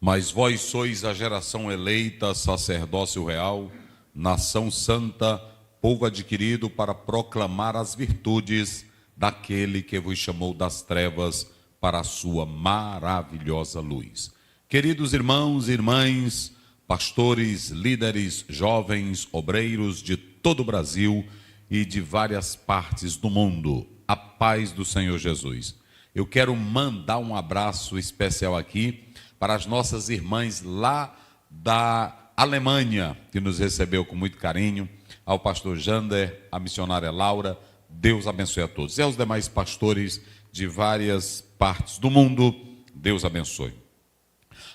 Mas vós sois a geração eleita, sacerdócio real, nação santa, povo adquirido para proclamar as virtudes daquele que vos chamou das trevas para a sua maravilhosa luz. Queridos irmãos e irmãs, pastores, líderes, jovens, obreiros de todo o Brasil e de várias partes do mundo, a paz do Senhor Jesus. Eu quero mandar um abraço especial aqui para as nossas irmãs lá da Alemanha, que nos recebeu com muito carinho, ao pastor Jander, à missionária Laura. Deus abençoe a todos. E aos demais pastores de várias partes do mundo, Deus abençoe.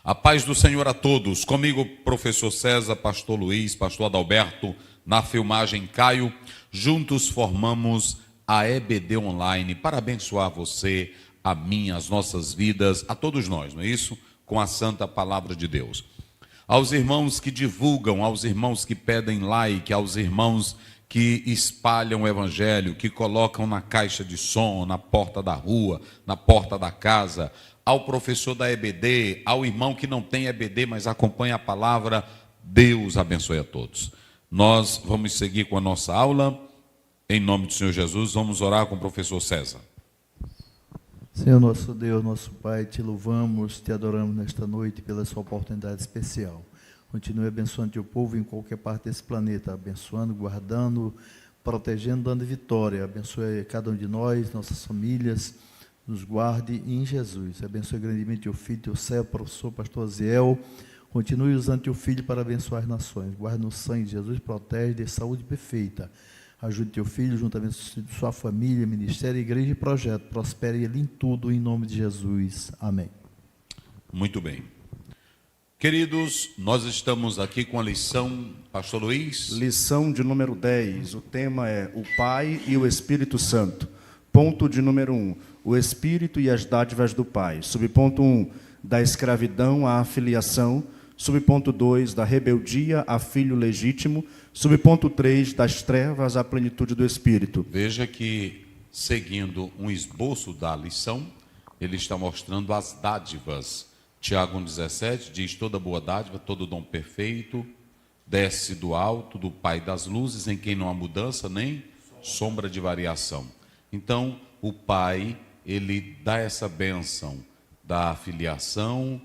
A paz do Senhor a todos. Comigo, professor César, pastor Luiz, pastor Adalberto, na filmagem Caio. Juntos formamos a EBD Online para abençoar você, a mim, as nossas vidas, a todos nós, não é isso? Com a santa palavra de Deus. Aos irmãos que divulgam, aos irmãos que pedem like, aos irmãos que espalham o evangelho, que colocam na caixa de som, na porta da rua, na porta da casa, ao professor da EBD, ao irmão que não tem EBD, mas acompanha a palavra, Deus abençoe a todos. Nós vamos seguir com a nossa aula, em nome do Senhor Jesus, vamos orar com o professor César. Senhor nosso Deus, nosso Pai, te louvamos, te adoramos nesta noite pela sua oportunidade especial. Continue abençoando teu povo em qualquer parte desse planeta, abençoando, guardando, protegendo, dando vitória. Abençoe cada um de nós, nossas famílias, nos guarde em Jesus. Abençoe grandemente teu filho, teu servo, professor, pastor Aziel. Continue usando teu filho para abençoar as nações. Guarde no sangue de Jesus, protege, dê saúde perfeita. Ajude teu filho, juntamente com sua família, ministério, igreja e projeto. Prospere ele em tudo, em nome de Jesus. Amém. Muito bem. Queridos, nós estamos aqui com a lição, pastor Luiz. Lição de número 10. O tema é o Pai e o Espírito Santo. Ponto de número 1. O Espírito e as dádivas do Pai. Subponto 1. Da escravidão à filiação. Subponto 2. Da rebeldia a filho legítimo. Subponto 3, das trevas à plenitude do Espírito. Veja que, seguindo um esboço da lição, ele está mostrando as dádivas. Tiago 1,17 diz, toda boa dádiva, todo dom perfeito, desce do alto, do Pai das luzes, em quem não há mudança, nem sombra de variação. Então, o Pai, ele dá essa bênção da filiação,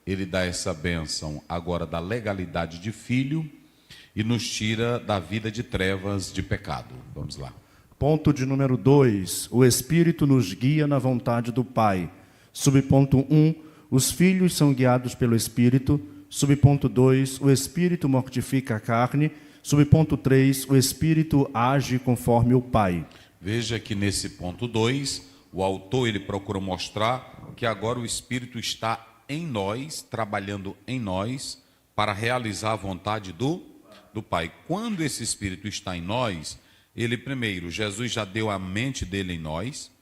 ele dá essa bênção agora da legalidade de filho, e nos tira da vida de trevas, de pecado. Vamos lá. Ponto de número 2. O Espírito nos guia na vontade do Pai. Subponto 1. Os filhos são guiados pelo Espírito. Subponto 2. O Espírito mortifica a carne. Subponto 3. O Espírito age conforme o Pai. Veja que nesse ponto 2, o autor ele procura mostrar que agora o Espírito está em nós, trabalhando em nós, para realizar a vontade do Pai. Quando esse Espírito está em nós, ele primeiro, Jesus já deu a mente dele em nós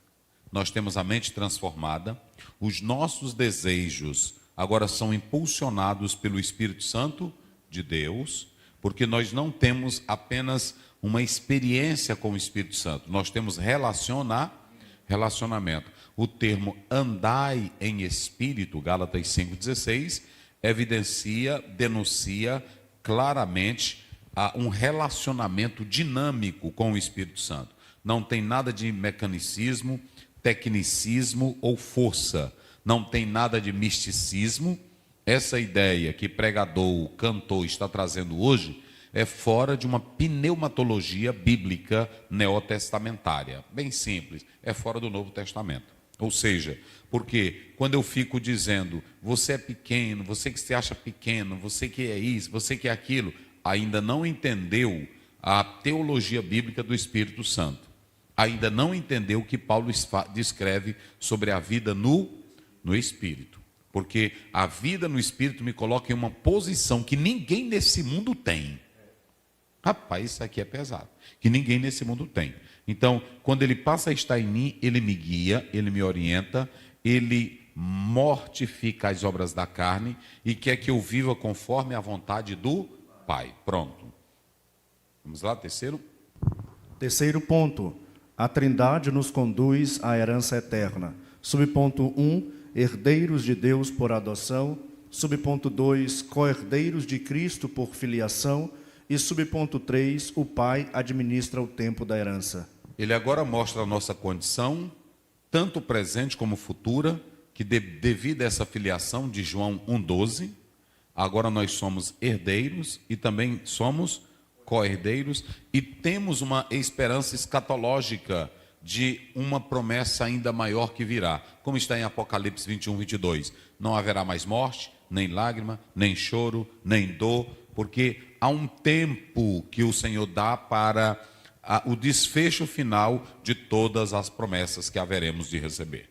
temos a mente transformada, os nossos desejos agora são impulsionados pelo Espírito Santo de Deus, porque nós não temos apenas uma experiência com o Espírito Santo, nós temos relacionamento. O termo andai em espírito, Gálatas 5,16, evidencia, denuncia claramente um relacionamento dinâmico com o Espírito Santo. Não tem nada de mecanicismo, tecnicismo ou força. Não tem nada de misticismo. Essa ideia que pregador, cantor está trazendo hoje é fora de uma pneumatologia bíblica neotestamentária. Bem simples, é fora do Novo Testamento. Ou seja, porque quando eu fico dizendo, você é pequeno, você que se acha pequeno, você que é isso, você que é aquilo, ainda não entendeu a teologia bíblica do Espírito Santo. Ainda não entendeu o que Paulo descreve sobre a vida no Espírito. Porque a vida no Espírito me coloca em uma posição que ninguém nesse mundo tem. Rapaz, isso aqui é pesado. Que ninguém nesse mundo tem. Então, quando ele passa a estar em mim, ele me guia, ele me orienta, ele mortifica as obras da carne e quer que eu viva conforme a vontade do Pai. Pronto. Vamos lá, terceiro. Terceiro ponto. A Trindade nos conduz à herança eterna. Subponto 1. herdeiros de Deus por adoção. Subponto 2, co-herdeiros de Cristo por filiação. E subponto 3, o pai administra o tempo da herança. Ele agora mostra a nossa condição, tanto presente como futura, que devido a essa filiação de João 1,12, agora nós somos herdeiros e também somos co-herdeiros e temos uma esperança escatológica de uma promessa ainda maior que virá. Como está em Apocalipse 21, 22. Não haverá mais morte, nem lágrima, nem choro, nem dor, porque há um tempo que o Senhor dá para o desfecho final de todas as promessas que haveremos de receber.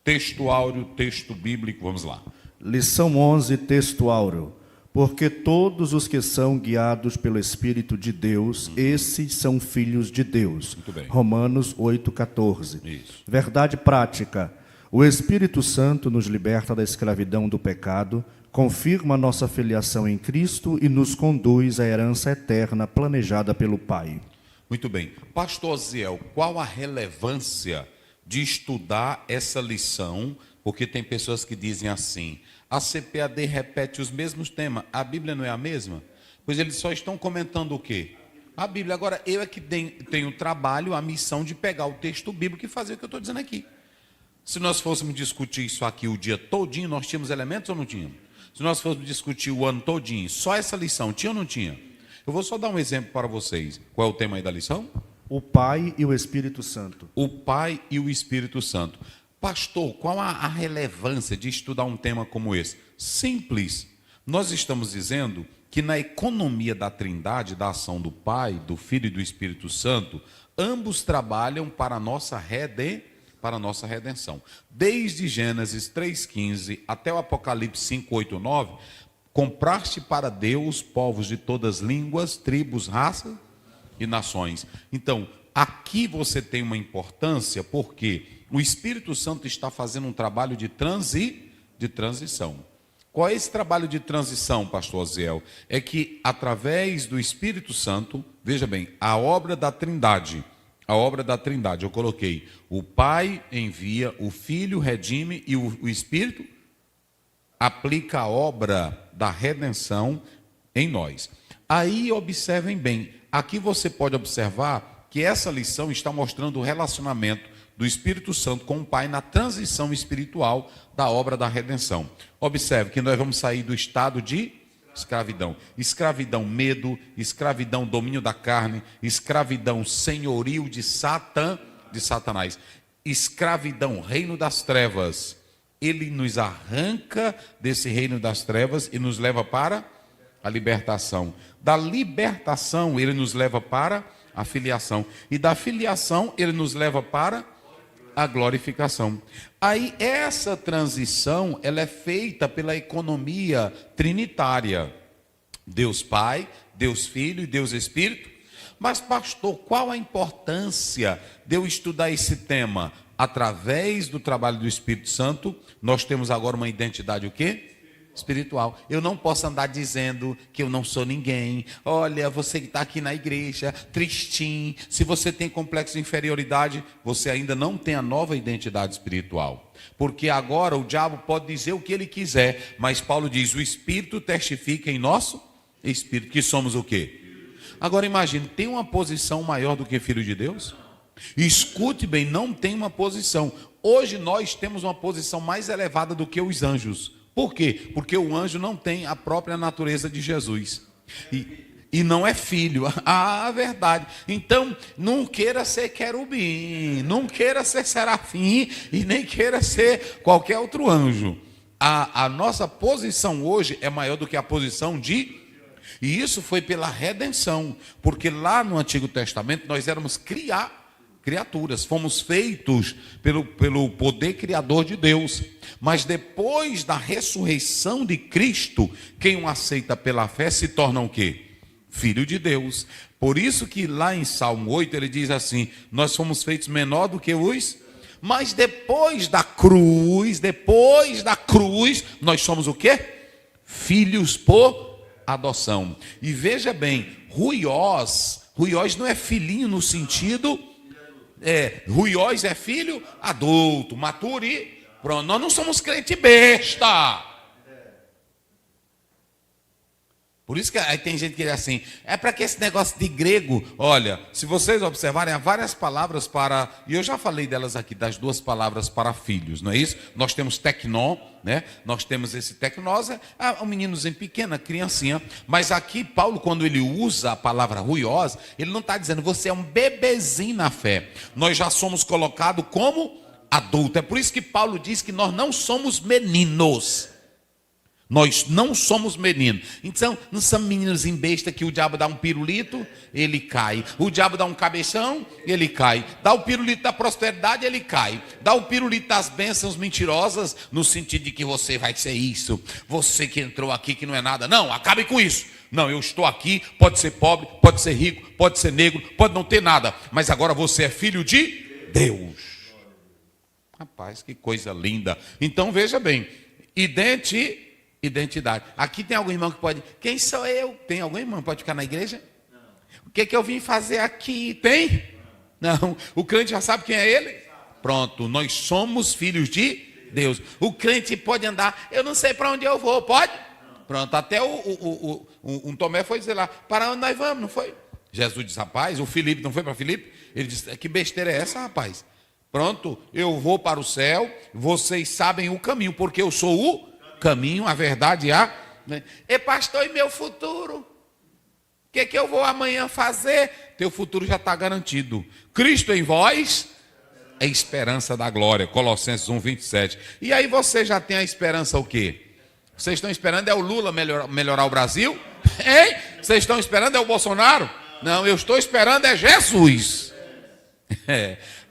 Texto áureo, texto bíblico, vamos lá. Lição 11, texto áureo. Porque todos os que são guiados pelo Espírito de Deus, esses são filhos de Deus. Muito bem. Romanos 8,14. Isso. Verdade prática. O Espírito Santo nos liberta da escravidão do pecado, confirma nossa filiação em Cristo e nos conduz à herança eterna planejada pelo Pai. Muito bem. Pastor Ziel, qual a relevância de estudar essa lição? Porque tem pessoas que dizem assim, a CPAD repete os mesmos temas, a Bíblia não é a mesma? Pois eles só estão comentando o quê? A Bíblia. Agora, eu é que tenho o trabalho, a missão de pegar o texto bíblico e fazer o que eu estou dizendo aqui. Se nós fôssemos discutir isso aqui o dia todinho, nós tínhamos elementos ou não tínhamos? Se nós fôssemos discutir o ano todinho, só essa lição, tinha ou não tinha? Eu vou só dar um exemplo para vocês. Qual é o tema aí da lição? O Pai e o Espírito Santo. O Pai e o Espírito Santo. Pastor, qual a relevância de estudar um tema como esse? Simples. Nós estamos dizendo que na economia da Trindade, da ação do Pai, do Filho e do Espírito Santo, ambos trabalham para a nossa redenção. Desde Gênesis 3,15 até o Apocalipse 5,8,9, compraste para Deus povos de todas línguas, tribos, raças e nações. Então, aqui você tem uma importância porque o Espírito Santo está fazendo um trabalho de transição. Qual é esse trabalho de transição, pastor Aziel? É que através do Espírito Santo, veja bem, a obra da Trindade, eu coloquei, o Pai envia, o Filho redime e o Espírito aplica a obra da redenção em nós. Aí observem bem, aqui você pode observar que essa lição está mostrando o relacionamento do Espírito Santo com o Pai na transição espiritual da obra da redenção. Observe que nós vamos sair do estado de escravidão. Escravidão, medo, escravidão, domínio da carne, escravidão, senhorio de Satanás, escravidão, reino das trevas. Ele nos arranca desse reino das trevas e nos leva para a libertação. Da libertação, ele nos leva para a filiação. E da filiação, ele nos leva para a glorificação. Aí essa transição, ela é feita pela economia trinitária. Deus Pai, Deus Filho e Deus Espírito. Mas pastor, qual a importância de eu estudar esse tema? Através do trabalho do Espírito Santo, nós temos agora uma identidade o quê? Espiritual. Eu não posso andar dizendo que eu não sou ninguém. Olha, você que está aqui na igreja, tristinho. Se você tem complexo de inferioridade, você ainda não tem a nova identidade espiritual. Porque agora o diabo pode dizer o que ele quiser, mas Paulo diz, o Espírito testifica em nosso espírito que somos o quê? Agora imagine, tem uma posição maior do que filho de Deus? Escute bem, não tem uma posição. Hoje nós temos uma posição mais elevada do que os anjos. Por quê? Porque o anjo não tem a própria natureza de Jesus. E não é filho. Ah, verdade. Então, não queira ser querubim, não queira ser serafim e nem queira ser qualquer outro anjo. A nossa posição hoje é maior do que a posição de... E isso foi pela redenção. Porque lá no Antigo Testamento nós éramos criaturas, fomos feitos pelo poder criador de Deus. Mas depois da ressurreição de Cristo, quem o aceita pela fé se torna o quê? Filho de Deus. Por isso que lá em Salmo 8 ele diz assim, nós fomos feitos menor do que os... Mas depois da cruz, nós somos o quê? Filhos por adoção. E veja bem, ruiós não é filhinho no sentido... ruiós é filho adulto, Pronto, nós não somos crente besta. Por isso que aí tem gente que diz assim, é para que esse negócio de grego, olha, se vocês observarem, há várias palavras para, e eu já falei delas aqui, das duas palavras para filhos, não é isso? Nós temos tecnó, né? Nós temos esse tecnós, um meninozinho pequeno, criancinha, mas aqui Paulo, quando ele usa a palavra ruiós, ele não está dizendo, você é um bebezinho na fé, nós já somos colocados como adulto, é por isso que Paulo diz que nós não somos meninos. Nós não somos meninos. Então, não somos meninos em besta que o diabo dá um pirulito, ele cai. O diabo dá um cabeção, ele cai. Dá o pirulito da prosperidade, ele cai. Dá o pirulito das bênçãos mentirosas, no sentido de que você vai ser isso. Você que entrou aqui que não é nada. Não, acabe com isso. Não, eu estou aqui, pode ser pobre, pode ser rico, pode ser negro, pode não ter nada. Mas agora você é filho de Deus. Rapaz, que coisa linda. Então, veja bem. Identidade. Aqui tem algum irmão que pode... Quem sou eu? Tem algum irmão que pode ficar na igreja? Não. O que eu vim fazer aqui? Tem? Não. O crente já sabe quem é ele? Pronto. Nós somos filhos de Deus. O crente pode andar... Eu não sei para onde eu vou. Pode? Pronto. Até um Tomé foi dizer lá, para onde nós vamos? Não foi? Jesus disse, rapaz, o Filipe, não foi para Filipe? Ele disse, que besteira é essa, rapaz? Pronto. Eu vou para o céu. Vocês sabem o caminho, porque eu sou o caminho, a verdade e a... E pastor, e meu futuro? O que eu vou amanhã fazer? Teu futuro já está garantido. Cristo em vós é esperança da glória. Colossenses 1:27. E aí você já tem a esperança o quê? Vocês estão esperando é o Lula melhorar o Brasil? Hein? Vocês estão esperando é o Bolsonaro? Não, eu estou esperando é Jesus.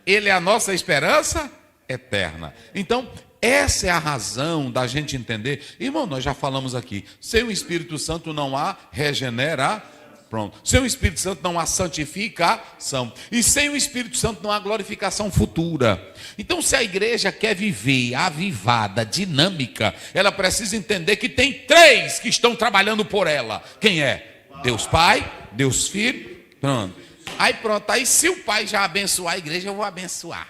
Ele é a nossa esperança eterna. Então, essa é a razão da gente entender. Irmão, nós já falamos aqui. Sem o Espírito Santo não há regeneração. Pronto. Sem o Espírito Santo não há santificação. E sem o Espírito Santo não há glorificação futura. Então, se a igreja quer viver avivada, dinâmica, ela precisa entender que tem três que estão trabalhando por ela. Quem é? Deus Pai, Deus Filho. Pronto. Aí se o Pai já abençoar a igreja, eu vou abençoar.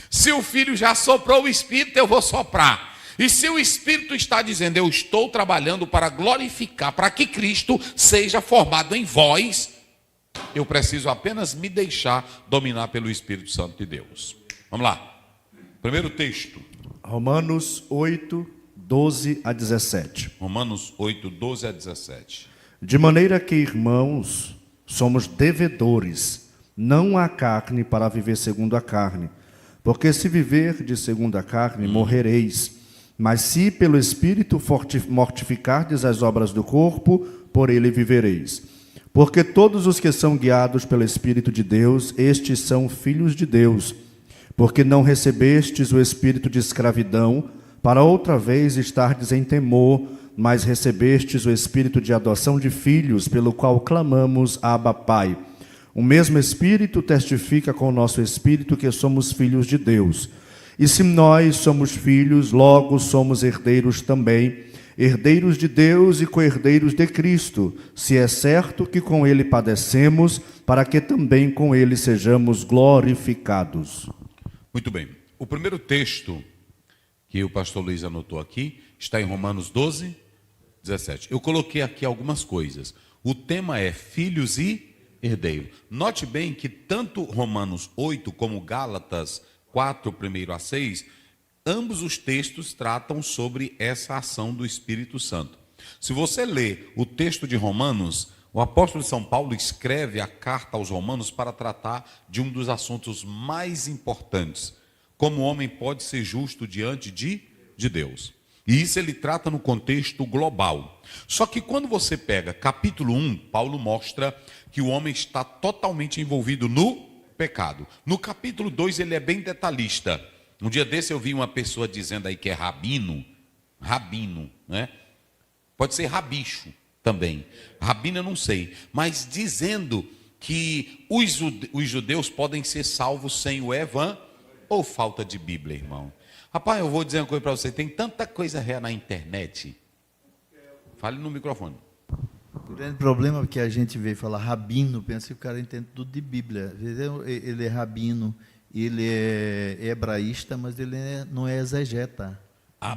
Se o Filho já soprou o Espírito, eu vou soprar. E se o Espírito está dizendo, eu estou trabalhando para glorificar, para que Cristo seja formado em vós, eu preciso apenas me deixar dominar pelo Espírito Santo de Deus. Vamos lá. Primeiro texto. Romanos 8, 12 a 17. Romanos 8, 12 a 17. De maneira que, irmãos, somos devedores, não à carne para viver segundo a carne. Porque se viver de segundo a carne, morrereis. Mas se pelo Espírito mortificardes as obras do corpo, por ele vivereis. Porque todos os que são guiados pelo Espírito de Deus, estes são filhos de Deus. Porque não recebestes o espírito de escravidão, para outra vez estardes em temor, mas recebestes o espírito de adoção de filhos, pelo qual clamamos, Abba, Pai. O mesmo Espírito testifica com o nosso Espírito que somos filhos de Deus. E se nós somos filhos, logo somos herdeiros também, herdeiros de Deus e co-herdeiros de Cristo, se é certo que com Ele padecemos, para que também com Ele sejamos glorificados. Muito bem. O primeiro texto que o pastor Luiz anotou aqui está em Romanos 12, 17. Eu coloquei aqui algumas coisas. O tema é filhos e herdeiro. Note bem que tanto Romanos 8 como Gálatas 4, 1-6, ambos os textos tratam sobre essa ação do Espírito Santo. Se você ler o texto de Romanos, o apóstolo de São Paulo escreve a carta aos Romanos para tratar de um dos assuntos mais importantes. Como o homem pode ser justo diante de Deus. E isso ele trata no contexto global. Só que quando você pega capítulo 1, Paulo mostra que o homem está totalmente envolvido no pecado. No capítulo 2 ele é bem detalhista. Um dia desse eu vi uma pessoa dizendo aí que é rabino, né? Pode ser rabicho também. Rabino eu não sei, mas dizendo que os judeus podem ser salvos sem o evangelho ou falta de Bíblia, irmão. Rapaz, eu vou dizer uma coisa para você, tem tanta coisa real na internet. Fale no microfone. O grande problema é que a gente vê falar rabino, pensa que o cara entende tudo de Bíblia. Às vezes ele é rabino ele é hebraísta, mas ele não é exegeta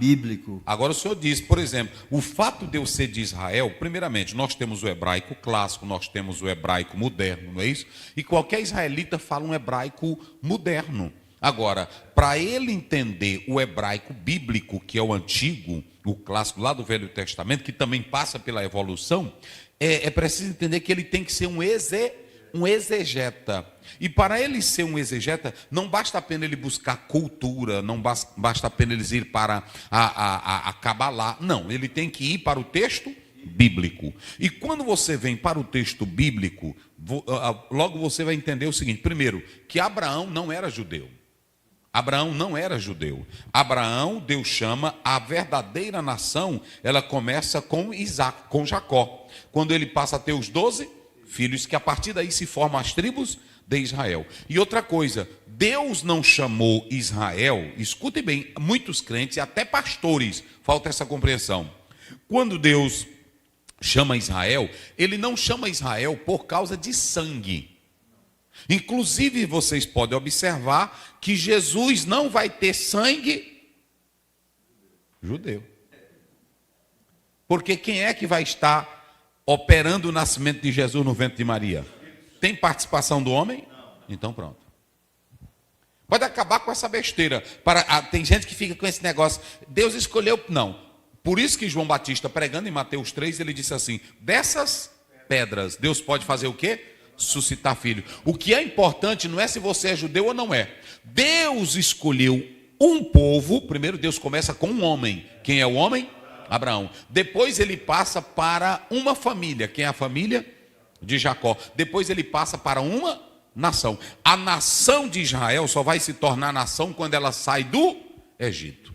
bíblico. Agora o senhor diz, por exemplo, o fato de eu ser de Israel, primeiramente, nós temos o hebraico clássico, nós temos o hebraico moderno, não é isso? E qualquer israelita fala um hebraico moderno. Agora, para ele entender o hebraico bíblico, que é o antigo, o clássico lá do Velho Testamento, que também passa pela evolução, é preciso entender que ele tem que ser um exegeta. E para ele ser um exegeta, não basta apenas ele buscar cultura, não basta apenas ele ir para a Cabalá. Não, ele tem que ir para o texto bíblico. E quando você vem para o texto bíblico, logo você vai entender o seguinte: primeiro, que Abraão não era judeu. Abraão não era judeu. Abraão, Deus chama a verdadeira nação, ela começa com Isaac, com Jacó. Quando ele passa a ter os 12 filhos, que a partir daí se formam as tribos de Israel. E outra coisa, Deus não chamou Israel, escutem bem, muitos crentes e até pastores, falta essa compreensão. Quando Deus chama Israel, ele não chama Israel por causa de sangue. Inclusive, vocês podem observar que Jesus não vai ter sangue judeu. Porque quem é que vai estar operando o nascimento de Jesus no ventre de Maria? Tem participação do homem? Então pronto. Pode acabar com essa besteira. Tem gente que fica com esse negócio, Deus escolheu, não. Por isso que João Batista, pregando em Mateus 3, ele disse assim: dessas pedras, Deus pode fazer o quê? Suscitar filho. O que é importante não é se você é judeu ou não é. Deus escolheu um povo. Primeiro Deus começa com um homem. Quem é o homem? Abraão. Depois ele passa para uma família. Quem é a família? De Jacó. Depois ele passa para uma nação. A nação de Israel só vai se tornar nação quando ela sai do Egito.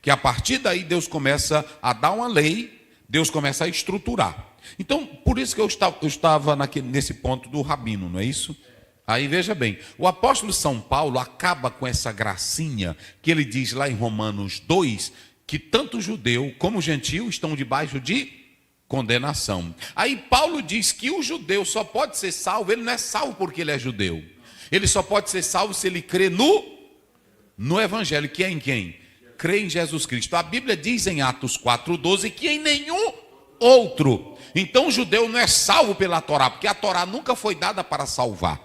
Que a partir daí Deus começa a dar uma lei, Deus começa a estruturar. Então, por isso que eu estava nesse ponto do rabino, não é isso? Aí veja bem, o apóstolo São Paulo acaba com essa gracinha que ele diz lá em Romanos 2, que tanto judeu como gentio estão debaixo de condenação. Aí Paulo diz que o judeu só pode ser salvo, ele não é salvo porque ele é judeu. Ele só pode ser salvo se ele crê no evangelho, que é em quem? Crê em Jesus Cristo. A Bíblia diz em Atos 4:12 que em nenhum outro. Então o judeu não é salvo pela Torá, porque a Torá nunca foi dada para salvar.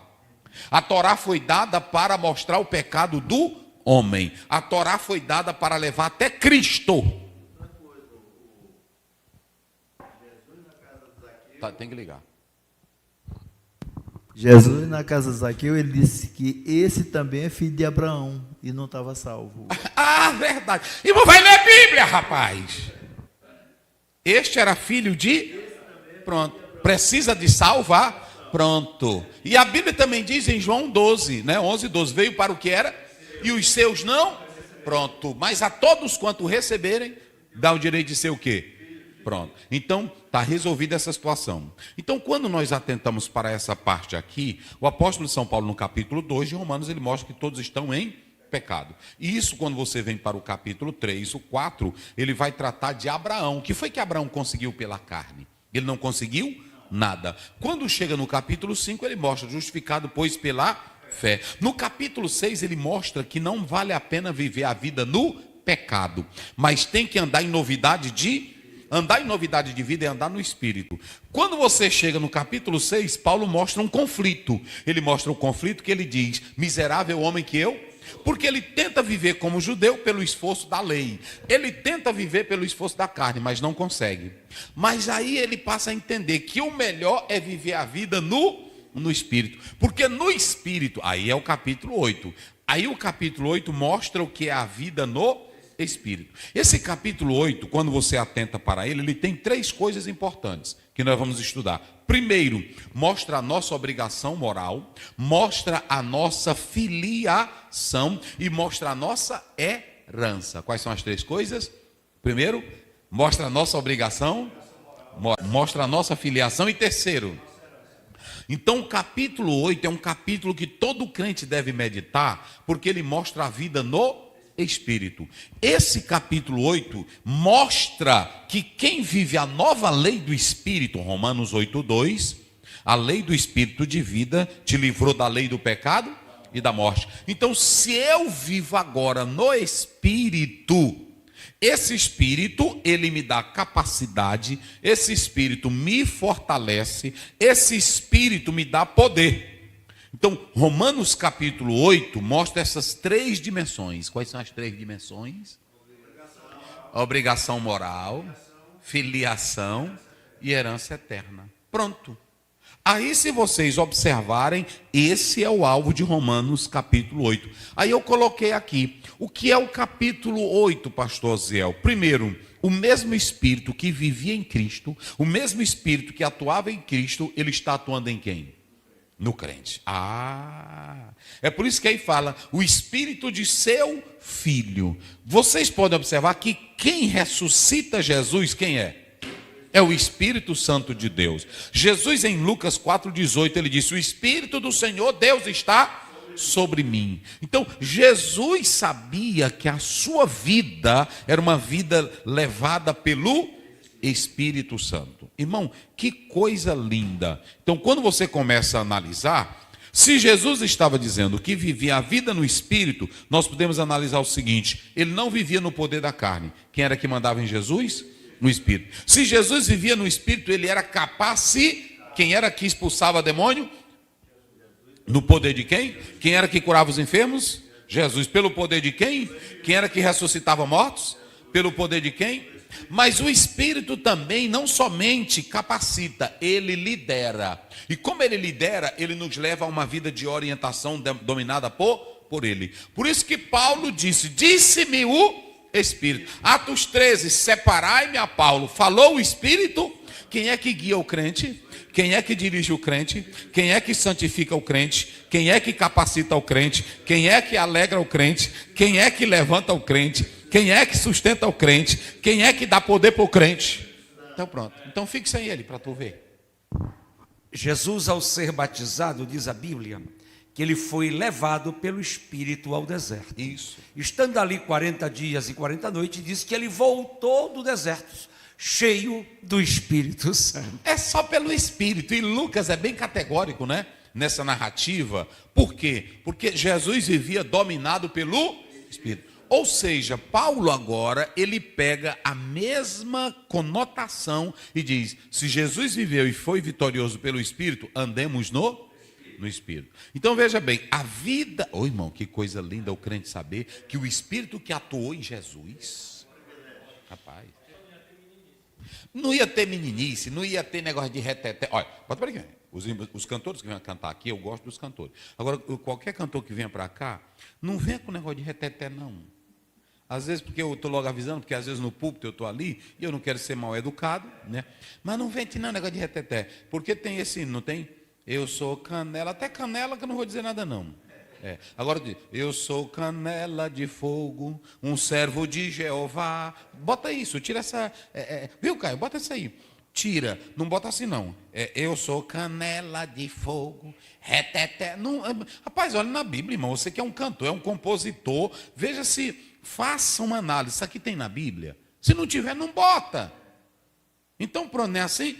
A Torá foi dada para mostrar o pecado do homem. A Torá foi dada para levar até Cristo. Tá, tem que ligar. Jesus na casa de Zaqueu, ele disse que esse também é filho de Abraão e não estava salvo. Ah, verdade. E vai ler a Bíblia, rapaz. Este era filho de... Pronto. Precisa de salvar? Pronto. E a Bíblia também diz em João 12, né? 11:12, veio para o que era e os seus não? Pronto. Mas a todos quanto receberem, dá o direito de ser o quê? Pronto. Então, está resolvida essa situação. Então, quando nós atentamos para essa parte aqui, o apóstolo São Paulo, no capítulo 2 de Romanos, ele mostra que todos estão em pecado. E isso, quando você vem para o capítulo 3, o 4, ele vai tratar de Abraão. O que foi que Abraão conseguiu pela carne? Ele não conseguiu nada. Quando chega no capítulo 5, ele mostra justificado, pois, pela fé. No capítulo 6, ele mostra que não vale a pena viver a vida no pecado, mas tem que andar em novidade de... Andar em novidade de vida é andar no Espírito. Quando você chega no capítulo 6, Paulo mostra um conflito. Ele mostra o conflito que ele diz: miserável homem que eu... Porque ele tenta viver como judeu pelo esforço da lei. Ele tenta viver pelo esforço da carne, mas não consegue. Mas aí ele passa a entender que o melhor é viver a vida no Espírito. Porque no Espírito, aí é o capítulo 8. Aí o capítulo 8 mostra o que é a vida no Espírito. Esse capítulo 8, quando você atenta para ele, ele tem 3 coisas importantes que nós vamos estudar. Primeiro, mostra a nossa obrigação moral, mostra a nossa filiação e mostra a nossa herança. Quais são as 3 coisas? Primeiro, mostra a nossa obrigação, mostra a nossa filiação e terceiro. Então o capítulo 8 é um capítulo que todo crente deve meditar, porque ele mostra a vida no Espírito. Esse capítulo 8 mostra que quem vive a nova lei do Espírito, Romanos 8:2, a lei do Espírito de vida te livrou da lei do pecado e da morte. Então, se eu vivo agora no Espírito, esse Espírito, ele me dá capacidade, esse Espírito me fortalece, esse Espírito me dá poder. Então, Romanos capítulo 8 mostra essas três dimensões. Quais são as três dimensões? Obrigação moral, filiação e herança eterna. Pronto. Aí, se vocês observarem, esse é o alvo de Romanos capítulo 8. Aí eu coloquei aqui, o que é o capítulo 8, pastor Ziel? Primeiro, o mesmo Espírito que vivia em Cristo, o mesmo Espírito que atuava em Cristo, ele está atuando em quem? No crente. É por isso que aí fala, o Espírito de seu Filho. Vocês podem observar que quem ressuscita Jesus, quem é? É o Espírito Santo de Deus. Jesus, em Lucas 4,18, ele disse: o Espírito do Senhor Deus está sobre mim. Então, Jesus sabia que a sua vida era uma vida levada pelo Espírito Santo. Irmão, que coisa linda. Então, quando você começa a analisar, se Jesus estava dizendo que vivia a vida no Espírito, nós podemos analisar o seguinte: ele não vivia no poder da carne. Quem era que mandava em Jesus? No Espírito. Se Jesus vivia no Espírito, ele era capaz, quem era que expulsava demônio? No poder de quem? Quem era que curava os enfermos? Jesus. Pelo poder de quem? Quem era que ressuscitava mortos? Pelo poder de quem? Mas o Espírito também não somente capacita, ele lidera. E como ele lidera, ele nos leva a uma vida de orientação dominada por ele. Por isso que Paulo disse-me o Espírito. Atos 13, separai-me a Paulo. Falou o Espírito. Quem é que guia o crente? Quem é que dirige o crente? Quem é que santifica o crente? Quem é que capacita o crente? Quem é que alegra o crente? Quem é que levanta o crente? Quem é que sustenta o crente? Quem é que dá poder para o crente? Então pronto. Então fixa em ele para tu ver. Jesus, ao ser batizado, diz a Bíblia, que ele foi levado pelo Espírito ao deserto. Isso. Estando ali 40 dias e 40 noites, diz que ele voltou do deserto, cheio do Espírito Santo. É só pelo Espírito. E Lucas é bem categórico, né? Nessa narrativa. Por quê? Porque Jesus vivia dominado pelo Espírito. Ou seja, Paulo agora, ele pega a mesma conotação e diz: se Jesus viveu e foi vitorioso pelo Espírito, andemos no Espírito. Então veja bem, a vida... Ô irmão, que coisa linda o crente saber que o Espírito que atuou em Jesus, rapaz, não ia ter meninice, não ia ter negócio de reteté. Olha, bota para aqui. Os cantores que vêm cantar aqui, eu gosto dos cantores. Agora, qualquer cantor que venha para cá, não venha com negócio de reteté, não. Às vezes, porque eu estou logo avisando, porque às vezes no púlpito eu estou ali, e eu não quero ser mal educado, né? Mas não vem não negócio de reteté, porque tem esse, não tem? Eu sou canela, até canela que eu não vou dizer nada não. Agora, eu sou canela de fogo, um servo de Jeová. Bota isso, tira essa... viu, Caio? Bota isso aí. Tira, não bota assim não. Eu sou canela de fogo, reteté. Não, rapaz, olha na Bíblia, irmão. Você que é um cantor, é um compositor. Veja se, faça uma análise. Isso aqui tem na Bíblia? Se não tiver, não bota. Então, pronto, não é assim?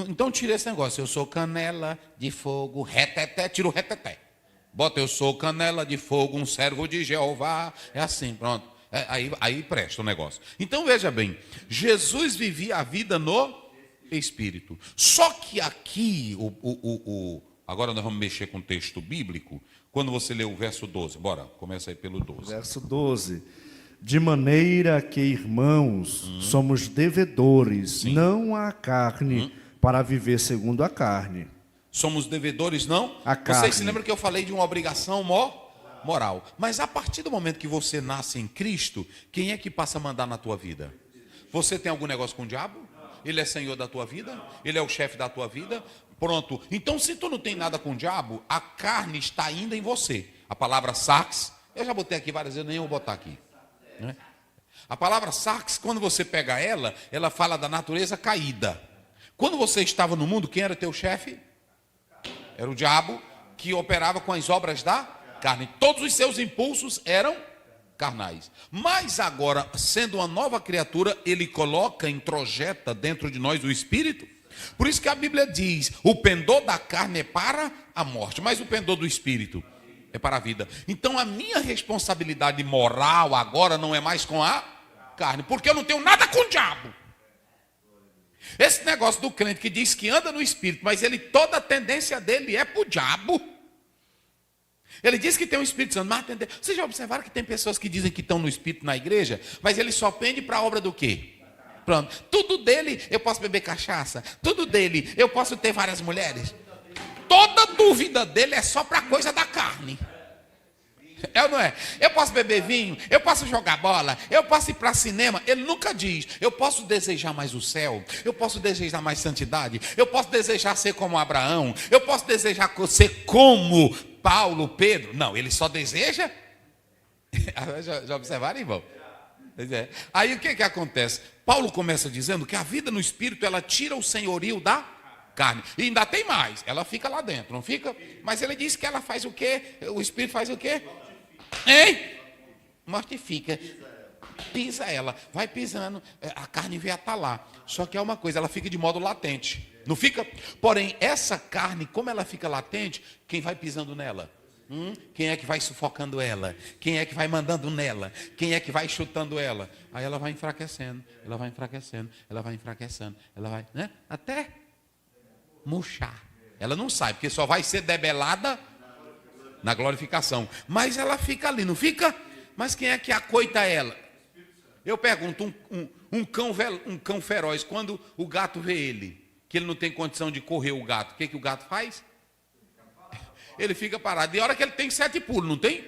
Então, tira esse negócio. Eu sou canela de fogo, reteté, tira o reteté. Bota, eu sou canela de fogo, um servo de Jeová. É assim, pronto. Aí presta o negócio. Então, veja bem. Jesus vivia a vida no Espírito. Só que aqui, agora nós vamos mexer com o texto bíblico. Quando você lê o verso 12. Bora, começa aí pelo 12. Verso 12. De maneira que, irmãos, somos devedores, Sim. não à carne, para viver segundo a carne. Somos devedores, não? A carne. Vocês se lembram que eu falei de uma obrigação moral. Mas a partir do momento que você nasce em Cristo, quem é que passa a mandar na tua vida? Você tem algum negócio com o diabo? Ele é senhor da tua vida? Ele é o chefe da tua vida? Pronto. Então, se tu não tem nada com o diabo, a carne está ainda em você. A palavra sarx, eu já botei aqui várias vezes, nem vou botar aqui. Né? A palavra sarx, quando você pega ela fala da natureza caída. Quando você estava no mundo, quem era teu chefe? Era o diabo, que operava com as obras da carne. Todos os seus impulsos eram carnais. Mas agora, sendo uma nova criatura, ele coloca, introjeta dentro de nós o Espírito. Por isso que a Bíblia diz, o pendor da carne é para a morte, mas o pendor do Espírito É para a vida. Então a minha responsabilidade moral agora não é mais com a carne, porque eu não tenho nada com o diabo. Esse negócio do crente que diz que anda no Espírito, mas toda a tendência dele é para o diabo. Ele diz que tem um Espírito Santo, mas vocês já observaram que tem pessoas que dizem que estão no Espírito na igreja, mas ele só pende para a obra do quê? Pronto, tudo dele, eu posso beber cachaça, tudo dele, eu posso ter várias mulheres. Toda dúvida dele é só para coisa da carne. É ou não é? Eu posso beber vinho, eu posso jogar bola, eu posso ir para cinema. Ele nunca diz, eu posso desejar mais o céu, eu posso desejar mais santidade, eu posso desejar ser como Abraão, eu posso desejar ser como Paulo, Pedro. Não, ele só deseja. Já observaram, irmão? Aí o que acontece? Paulo começa dizendo que a vida no Espírito, ela tira o senhorio da carne. E ainda tem mais, ela fica lá dentro, não fica? Mas ele diz que ela faz o quê? O Espírito faz o quê? Hein? Mortifica. Pisa ela, vai pisando, a carne vai estar lá. Só que é uma coisa, ela fica de modo latente. Não fica? Porém, essa carne, como ela fica latente, quem vai pisando nela? Quem é que vai sufocando ela? Quem é que vai mandando nela? Quem é que vai chutando ela? Aí ela vai enfraquecendo, ela vai enfraquecendo, ela vai enfraquecendo, ela vai, né? Até murchar. Ela não sai, porque só vai ser debelada na glorificação. Mas ela fica ali, não fica? Mas quem é que acoita ela? Eu pergunto, um cão feroz, quando o gato vê ele, que ele não tem condição de correr o gato, o que o gato faz? Ele fica parado. E a hora que ele tem 7 pulos, não tem?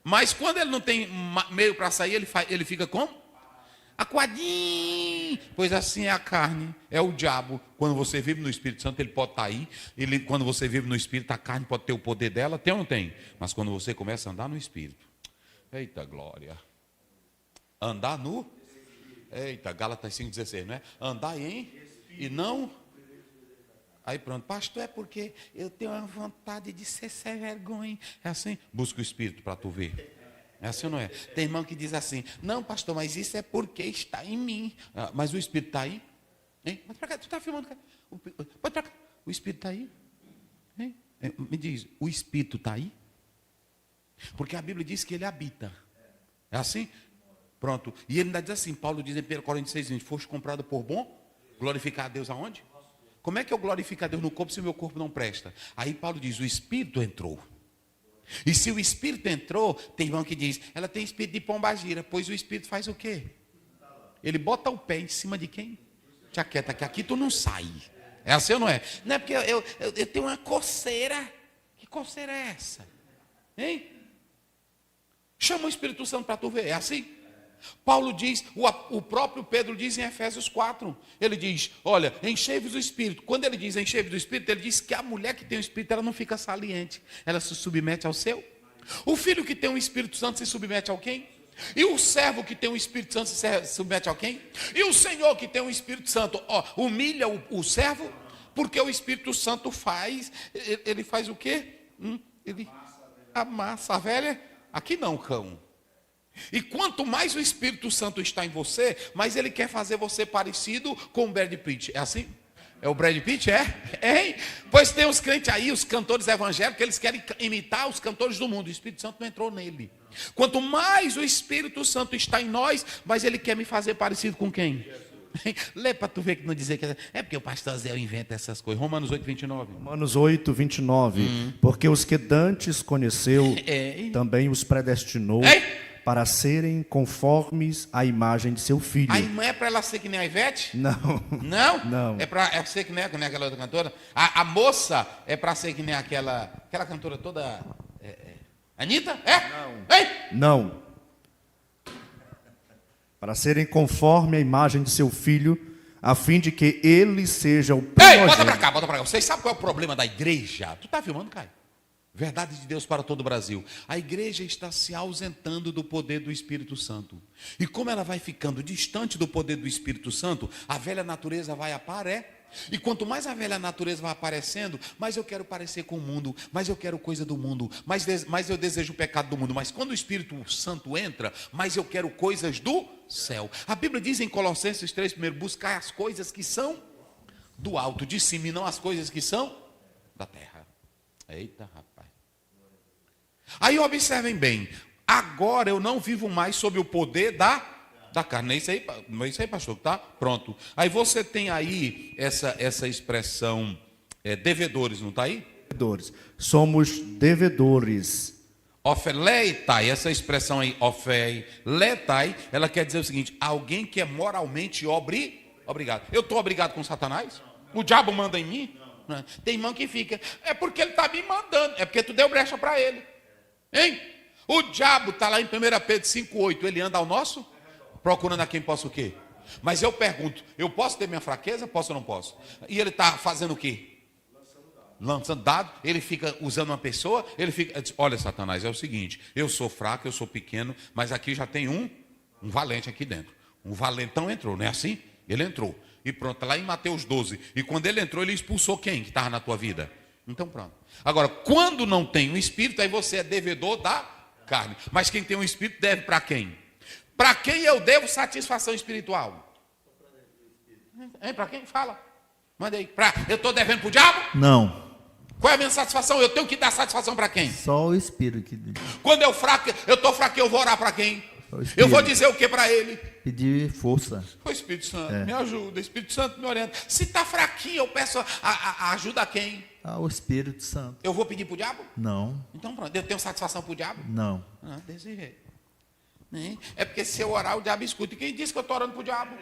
Mas quando ele não tem meio para sair, ele fica como? Acuadinho. Pois assim é a carne, é o diabo. Quando você vive no Espírito Santo, ele pode estar aí. Quando você vive no Espírito, a carne pode ter o poder dela, tem ou não tem? Mas quando você começa a andar no Espírito, eita glória. Andar no? Eita, Gálatas 5,16, não é? Andar em e não. Aí pronto, pastor, é porque eu tenho uma vontade de ser sem vergonha. É assim? Busca o Espírito para tu ver. É assim ou não é? Tem irmão que diz assim, não pastor, mas isso é porque está em mim. Mas o Espírito está aí? Hein? Mas para cá, tu está filmando, cara. Pode para cá. O Espírito está aí? Hein? Me diz, o Espírito está aí? Porque a Bíblia diz que ele habita. É assim? Pronto. E ele ainda diz assim, Paulo diz em 1 Coríntios 6:20, foste comprado por bom? Glorificar a Deus aonde? Como é que eu glorifico a Deus no corpo se o meu corpo não presta? Aí Paulo diz, o Espírito entrou. E se o Espírito entrou, tem irmão que diz, ela tem espírito de pombagira, pois o Espírito faz o quê? Ele bota o pé em cima de quem? Te aquieta, que aqui tu não sai. É assim ou não é? Não é porque eu tenho uma coceira. Que coceira é essa? Hein? Chama o Espírito Santo para tu ver, é assim? Paulo diz, o próprio Pedro diz em Efésios 4, ele diz, olha, enchei-vos do Espírito. Quando ele diz enchei-vos do Espírito, ele diz que a mulher que tem o Espírito, ela não fica saliente, ela se submete ao seu. O filho que tem o Espírito Santo se submete ao quem? E o servo que tem o Espírito Santo se submete ao quem? E o Senhor que tem o Espírito Santo, humilha o servo, porque o Espírito Santo ele faz o quê? Ele amassa a velha, aqui não, cão. E quanto mais o Espírito Santo está em você, mais ele quer fazer você parecido com o Brad Pitt. É assim? É o Brad Pitt? É? Pois tem os crentes aí, os cantores evangélicos, que eles querem imitar os cantores do mundo. O Espírito Santo não entrou nele. Quanto mais o Espírito Santo está em nós, mais ele quer me fazer parecido com quem? Lê para tu ver que não dizer que é porque o pastor Zé inventa essas coisas. Romanos 8:29. Romanos 8:29. Porque os que dantes conheceu, também os predestinou para serem conformes à imagem de seu filho. A irmã é para ela ser que nem a Ivete? Não. Não? Não. É para ser que nem aquela outra cantora? A moça é para ser que nem aquela cantora toda... Anitta? Não. Ei? Não. Para serem conforme a imagem de seu filho, a fim de que ele seja o primogênito. Ei, bota para cá. Vocês sabem qual é o problema da igreja? Tu tá filmando, Caio? Verdade de Deus para todo o Brasil. A igreja está se ausentando do poder do Espírito Santo. E como ela vai ficando distante do poder do Espírito Santo, a velha natureza vai aparecer. E quanto mais a velha natureza vai aparecendo, mais eu quero parecer com o mundo, mais eu quero coisa do mundo, mais eu desejo o pecado do mundo. Mas quando o Espírito Santo entra, mais eu quero coisas do céu. A Bíblia diz em Colossenses 3, primeiro, buscar as coisas que são do alto, de cima, e não as coisas que são da terra. Eita, rapaz. Aí observem bem, agora eu não vivo mais sob o poder da carne. Não é isso aí, pastor, tá? Pronto. Aí você tem aí essa expressão, devedores, não está aí? Devedores. Somos devedores. Ofeleitai, essa expressão aí, ofeleitai, ela quer dizer o seguinte: alguém que é moralmente obrigado. Eu estou obrigado com Satanás? O diabo manda em mim? Não. Tem irmão que fica, é porque ele está me mandando, é porque tu deu brecha para ele. Hein? O diabo está lá em 1 Pedro 5,8, ele anda ao nosso, procurando a quem possa o quê? Mas eu pergunto, eu posso ter minha fraqueza? Posso ou não posso? E ele está fazendo o quê? Lançando dado, ele fica usando uma pessoa, ele fica, diz, olha Satanás, é o seguinte, eu sou fraco, eu sou pequeno, mas aqui já tem um valente aqui dentro. Um valentão entrou, não é assim? Ele entrou. E pronto, lá em Mateus 12. E quando ele entrou, ele expulsou quem que estava na tua vida? Então pronto. Agora, quando não tem um espírito, aí você é devedor da carne. Mas quem tem um espírito deve para quem? Para quem eu devo satisfação espiritual? Para quem? Fala. Manda aí. Eu estou devendo para o diabo? Não. Qual é a minha satisfação? Eu tenho que dar satisfação para quem? Só o Espírito que Quando eu estou fraco, eu vou orar para quem? Eu vou dizer o que para ele? pedir força. O Espírito Santo me ajuda, o Espírito Santo me orienta. Se está fraquinho, eu peço a ajuda a quem? Ao Espírito Santo. Eu vou pedir para o diabo? Não. Então pronto, eu tenho satisfação para o diabo? Não. Ah, desse jeito. É porque se eu orar, o diabo escuta. E quem disse que eu estou orando para o diabo?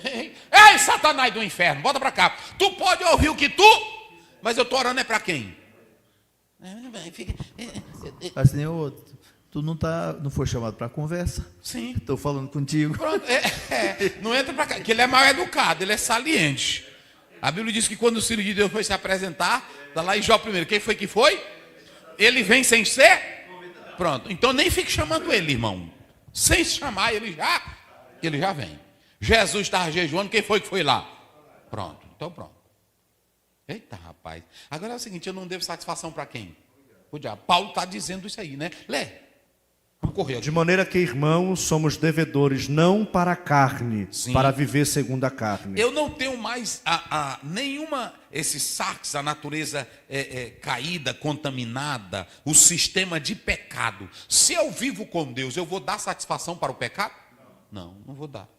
Ei, Satanás do inferno, bota para cá. Tu pode ouvir o que mas eu estou orando é para quem? Assim, tu não foi chamado para conversa? Sim. Estou falando contigo. Pronto, não entra para cá, que ele é mal educado, ele é saliente. A Bíblia diz que quando o Filho de Deus foi se apresentar, está lá em Jó primeiro, quem foi que foi? Ele vem sem ser? Pronto, então nem fique chamando ele, irmão. Sem chamar, ele já vem. Jesus estava jejuando, quem foi que foi lá? Pronto, então pronto. Eita, rapaz. Agora é o seguinte, eu não devo satisfação para quem? O diabo. Paulo está dizendo isso aí, né? Lê. Vamos correr. De maneira que, irmãos, somos devedores não para a carne, Sim. para viver segundo a carne. Eu não tenho mais nenhuma, esses saques, a natureza caída, contaminada, o sistema de pecado. Se eu vivo com Deus, eu vou dar satisfação para o pecado? Não vou dar.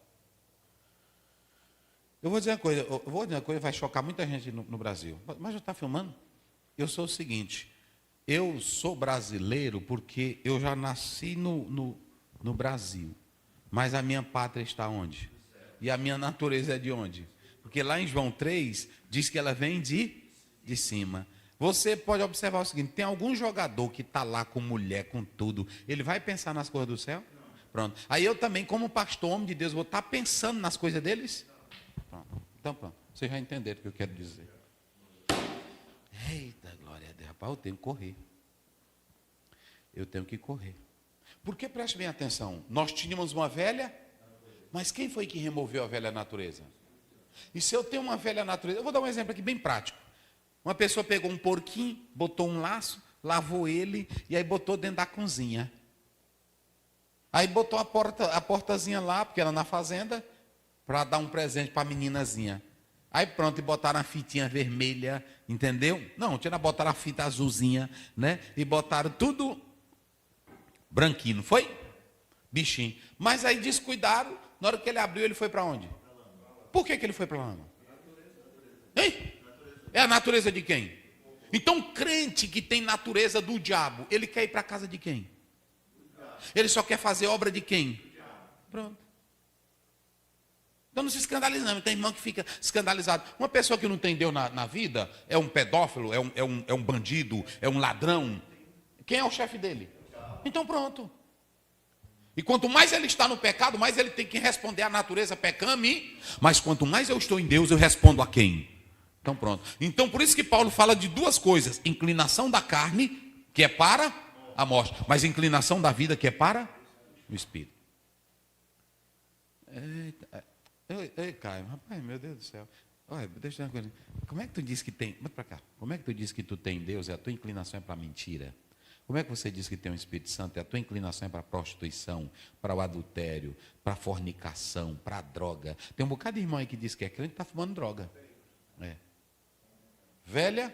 Eu vou dizer uma coisa, vai chocar muita gente no Brasil. Mas já está filmando? Eu sou o seguinte, eu sou brasileiro porque eu já nasci no Brasil. Mas a minha pátria está onde? E a minha natureza é de onde? Porque lá em João 3, diz que ela vem de cima. Você pode observar o seguinte, tem algum jogador que está lá com mulher, com tudo, ele vai pensar nas coisas do céu? Pronto. Aí eu também, como pastor, homem de Deus, vou estar pensando nas coisas deles? Pronto. Então pronto, vocês já entenderam o que eu quero dizer. Eita, glória a Deus, rapaz, eu tenho que correr. Eu tenho que correr. Porque, preste bem atenção, nós tínhamos uma velha, mas quem foi que removeu a velha natureza? E se eu tenho uma velha natureza, eu vou dar um exemplo aqui bem prático. Uma pessoa pegou um porquinho, botou um laço, lavou ele, e aí botou dentro da cozinha. Aí botou a portazinha lá, porque era na fazenda, para dar um presente para a meninazinha. Aí pronto, e botaram a fitinha vermelha, entendeu? Não, botaram a fita azulzinha, né? E botaram tudo branquinho, não foi? Bichinho. Mas aí descuidaram, na hora que ele abriu, ele foi para onde? Por que ele foi para lá? Hein? É a natureza de quem? Então, crente que tem natureza do diabo, ele quer ir para a casa de quem? Ele só quer fazer obra de quem? Pronto. Então não se escandalize não, tem irmão que fica escandalizado. Uma pessoa que não tem Deus na vida, é um pedófilo, é um bandido, é um ladrão. Quem é o chefe dele? Então pronto. E quanto mais ele está no pecado, mais ele tem que responder à natureza pecame. Mas quanto mais eu estou em Deus, eu respondo a quem? Então pronto. Então por isso que Paulo fala de duas coisas. Inclinação da carne, que é para a morte. Mas inclinação da vida, que é para o Espírito. Ei, Caio, rapaz, meu Deus do céu. Olha, deixa eu dizer uma coisa. Como é que tu diz que tem... Vamos para cá. Como é que tu diz que tu tem Deus e a tua inclinação é para a mentira? Como é que você diz que tem o Espírito Santo e a tua inclinação é para a prostituição, para o adultério, para a fornicação, para a droga? Tem um bocado de irmão aí que diz que é crente e está fumando droga. Velha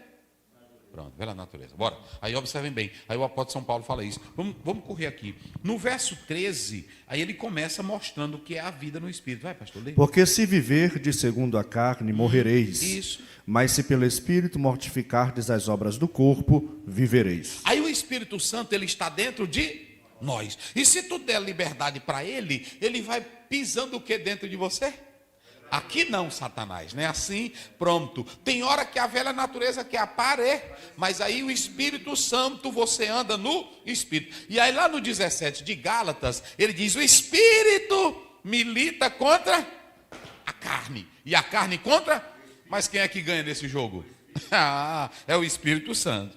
Pronto, velha natureza. Bora. Aí observem bem. Aí o apóstolo São Paulo fala isso. Vamos correr aqui. No verso 13, aí ele começa mostrando o que é a vida no Espírito. Vai, pastor, lê. Porque se viverdes segundo a carne, morrereis. Isso. Mas se pelo Espírito mortificardes as obras do corpo, vivereis. Aí o Espírito Santo, ele está dentro de nós. E se tu der liberdade para ele, ele vai pisando o que dentro de você? Aqui não, Satanás, né? Assim, pronto. Tem hora que a velha natureza quer aparecer, mas aí o Espírito Santo, você anda no Espírito. E aí lá no 17 de Gálatas, ele diz, o Espírito milita contra a carne. E a carne contra? Mas quem é que ganha nesse jogo? É o Espírito Santo.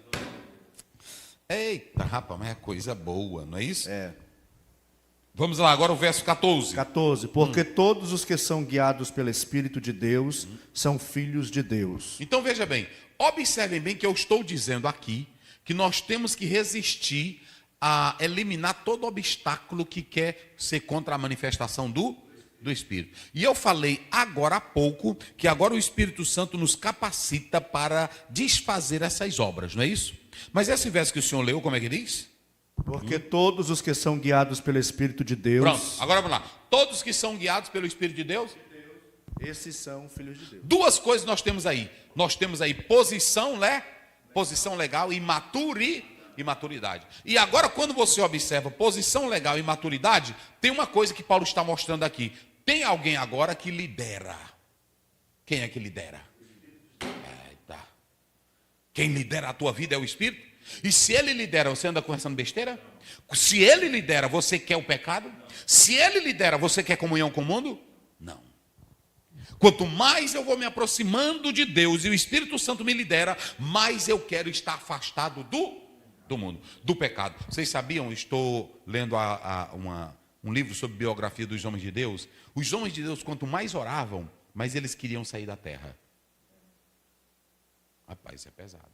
Eita, rapaz, mas é coisa boa, não é isso? É. Vamos lá, agora o verso 14. 14. Porque todos os que são guiados pelo Espírito de Deus são filhos de Deus. Então veja bem, observem bem que eu estou dizendo aqui que nós temos que resistir a eliminar todo obstáculo que quer ser contra a manifestação do Espírito. E eu falei agora há pouco que agora o Espírito Santo nos capacita para desfazer essas obras, não é isso? Mas esse verso que o senhor leu, como é que diz? Porque todos os que são guiados pelo Espírito de Deus... Pronto, agora vamos lá. Todos que são guiados pelo Espírito de Deus? Esses são filhos de Deus. Duas coisas nós temos aí. Nós temos aí posição legal e maturidade. E agora quando você observa posição legal e maturidade, tem uma coisa que Paulo está mostrando aqui. Tem alguém agora que lidera. Quem é que lidera? Eita. Quem lidera a tua vida é o Espírito? E se ele lidera, você anda conversando besteira? Se ele lidera, você quer o pecado? Se ele lidera, você quer comunhão com o mundo? Não. Quanto mais eu vou me aproximando de Deus e o Espírito Santo me lidera, mais eu quero estar afastado do mundo, do pecado. Vocês sabiam, estou lendo um livro sobre biografia dos homens de Deus. Os homens de Deus, quanto mais oravam, mais eles queriam sair da terra. Rapaz, isso é pesado.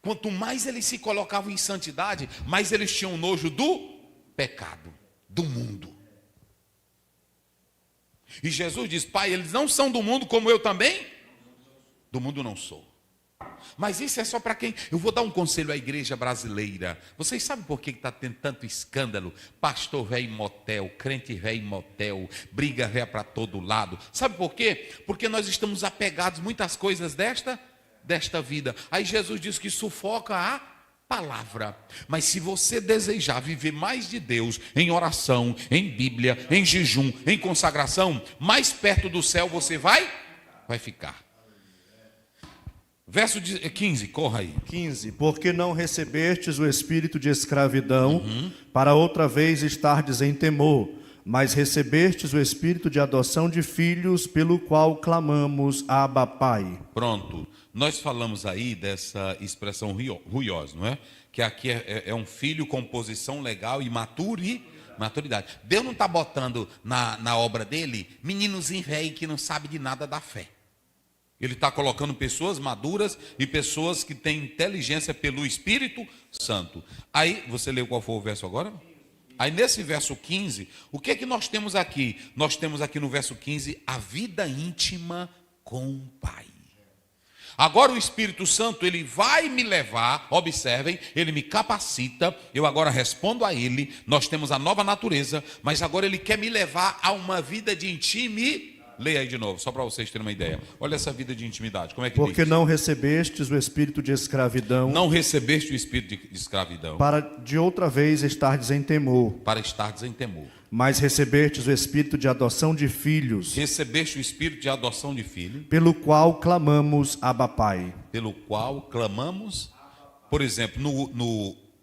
Quanto mais eles se colocavam em santidade, mais eles tinham nojo do pecado, do mundo. E Jesus diz, Pai, eles não são do mundo como eu também? Do mundo não sou. Mas isso é só para quem... Eu vou dar um conselho à igreja brasileira. Vocês sabem por que está tendo tanto escândalo? Pastor velho em motel, crente velho em motel, briga velha para todo lado. Sabe por quê? Porque nós estamos apegados a muitas coisas desta vida. Aí Jesus diz que sufoca a palavra. Mas se você desejar viver mais de Deus, em oração, em Bíblia, em jejum, em consagração, mais perto do céu você vai ficar. Verso 15, corra aí. 15. Porque não recebestes o espírito de escravidão, para outra vez estardes em temor, mas recebestes o espírito de adoção de filhos, pelo qual clamamos, Abba, Pai. Pronto. Nós falamos aí dessa expressão ruiosa, não é? Que aqui é um filho com posição legal e maturidade. Deus não está botando na obra dele meninozinho velho que não sabe de nada da fé. Ele está colocando pessoas maduras e pessoas que têm inteligência pelo Espírito Santo. Aí, você leu qual foi o verso agora? Aí nesse verso 15, o que é que nós temos aqui? Nós temos aqui no verso 15 a vida íntima com o Pai. Agora o Espírito Santo, ele vai me levar, observem, ele me capacita, eu agora respondo a ele, nós temos a nova natureza, mas agora ele quer me levar a uma vida de intimidade. Leia aí de novo, só para vocês terem uma ideia. Olha essa vida de intimidade, como é que Porque diz? não recebestes o espírito de escravidão, Não recebeste o espírito de escravidão, para de outra vez estardes em temor, para estardes em temor. mas recebestes o espírito de adoção de filhos, Recebeste o espírito de adoção de filho, pelo qual clamamos, Abba, Pai. pelo qual clamamos. Por exemplo,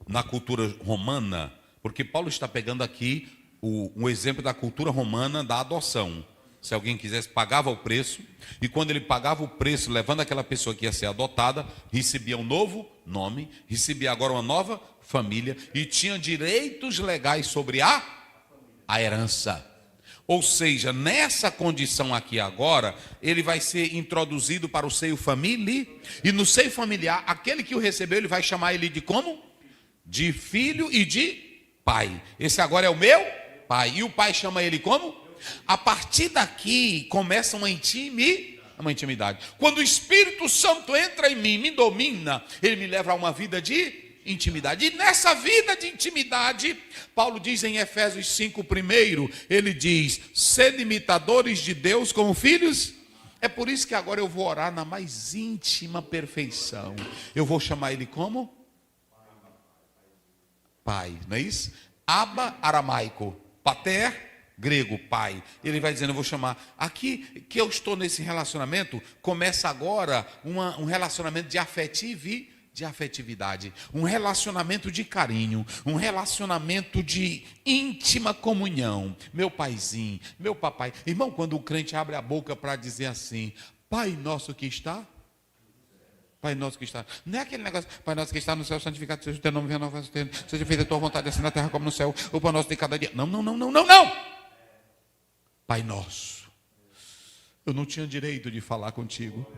na cultura romana, porque Paulo está pegando aqui um exemplo da cultura romana da adoção. Se alguém quisesse, pagava o preço, e quando ele pagava o preço, levando aquela pessoa que ia ser adotada, recebia um novo nome, recebia agora uma nova família, e tinha direitos legais sobre a herança. Ou seja, nessa condição aqui agora, ele vai ser introduzido para o seio familiar, e no seio familiar, aquele que o recebeu, ele vai chamar ele de como? De filho e de pai. Esse agora é o meu pai, e o pai chama ele como? A partir daqui começa uma intimidade. É uma intimidade. Quando o Espírito Santo entra em mim, me domina, ele me leva a uma vida de intimidade. E nessa vida de intimidade, Paulo diz em Efésios 5, primeiro, ele diz: sede imitadores de Deus como filhos. É por isso que agora eu vou orar na mais íntima perfeição. Eu vou chamar ele como? Pai, não é isso? Abba, aramaico. Pater, grego, pai. Ele vai dizendo, eu vou chamar. Aqui que eu estou nesse relacionamento, começa agora um relacionamento de afetividade, um relacionamento de carinho, um relacionamento de íntima comunhão. Meu paizinho, meu papai. Irmão, quando o crente abre a boca para dizer assim, Pai nosso que está... Pai nosso que está, não é aquele negócio, Pai nosso que está no céu, santificado seja o teu nome, venha a nós, seja feita a tua vontade, assim na terra como no céu, o pão nosso de cada dia. Não. Pai nosso, eu não tinha direito de falar contigo,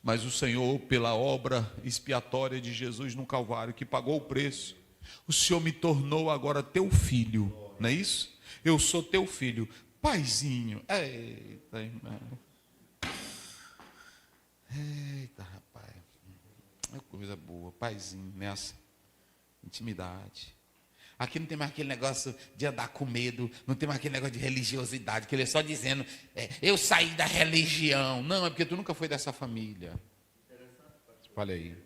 mas o Senhor, pela obra expiatória de Jesus no Calvário, que pagou o preço, o Senhor me tornou agora teu filho, não é isso? Eu sou teu filho, paizinho. Eita, irmão. Eita, rapaz, é coisa boa, paizinho, nessa intimidade. Aqui não tem mais aquele negócio de andar com medo, não tem mais aquele negócio de religiosidade, que ele é só dizendo, eu saí da religião. Não, é porque tu nunca foi dessa família. Olha aí.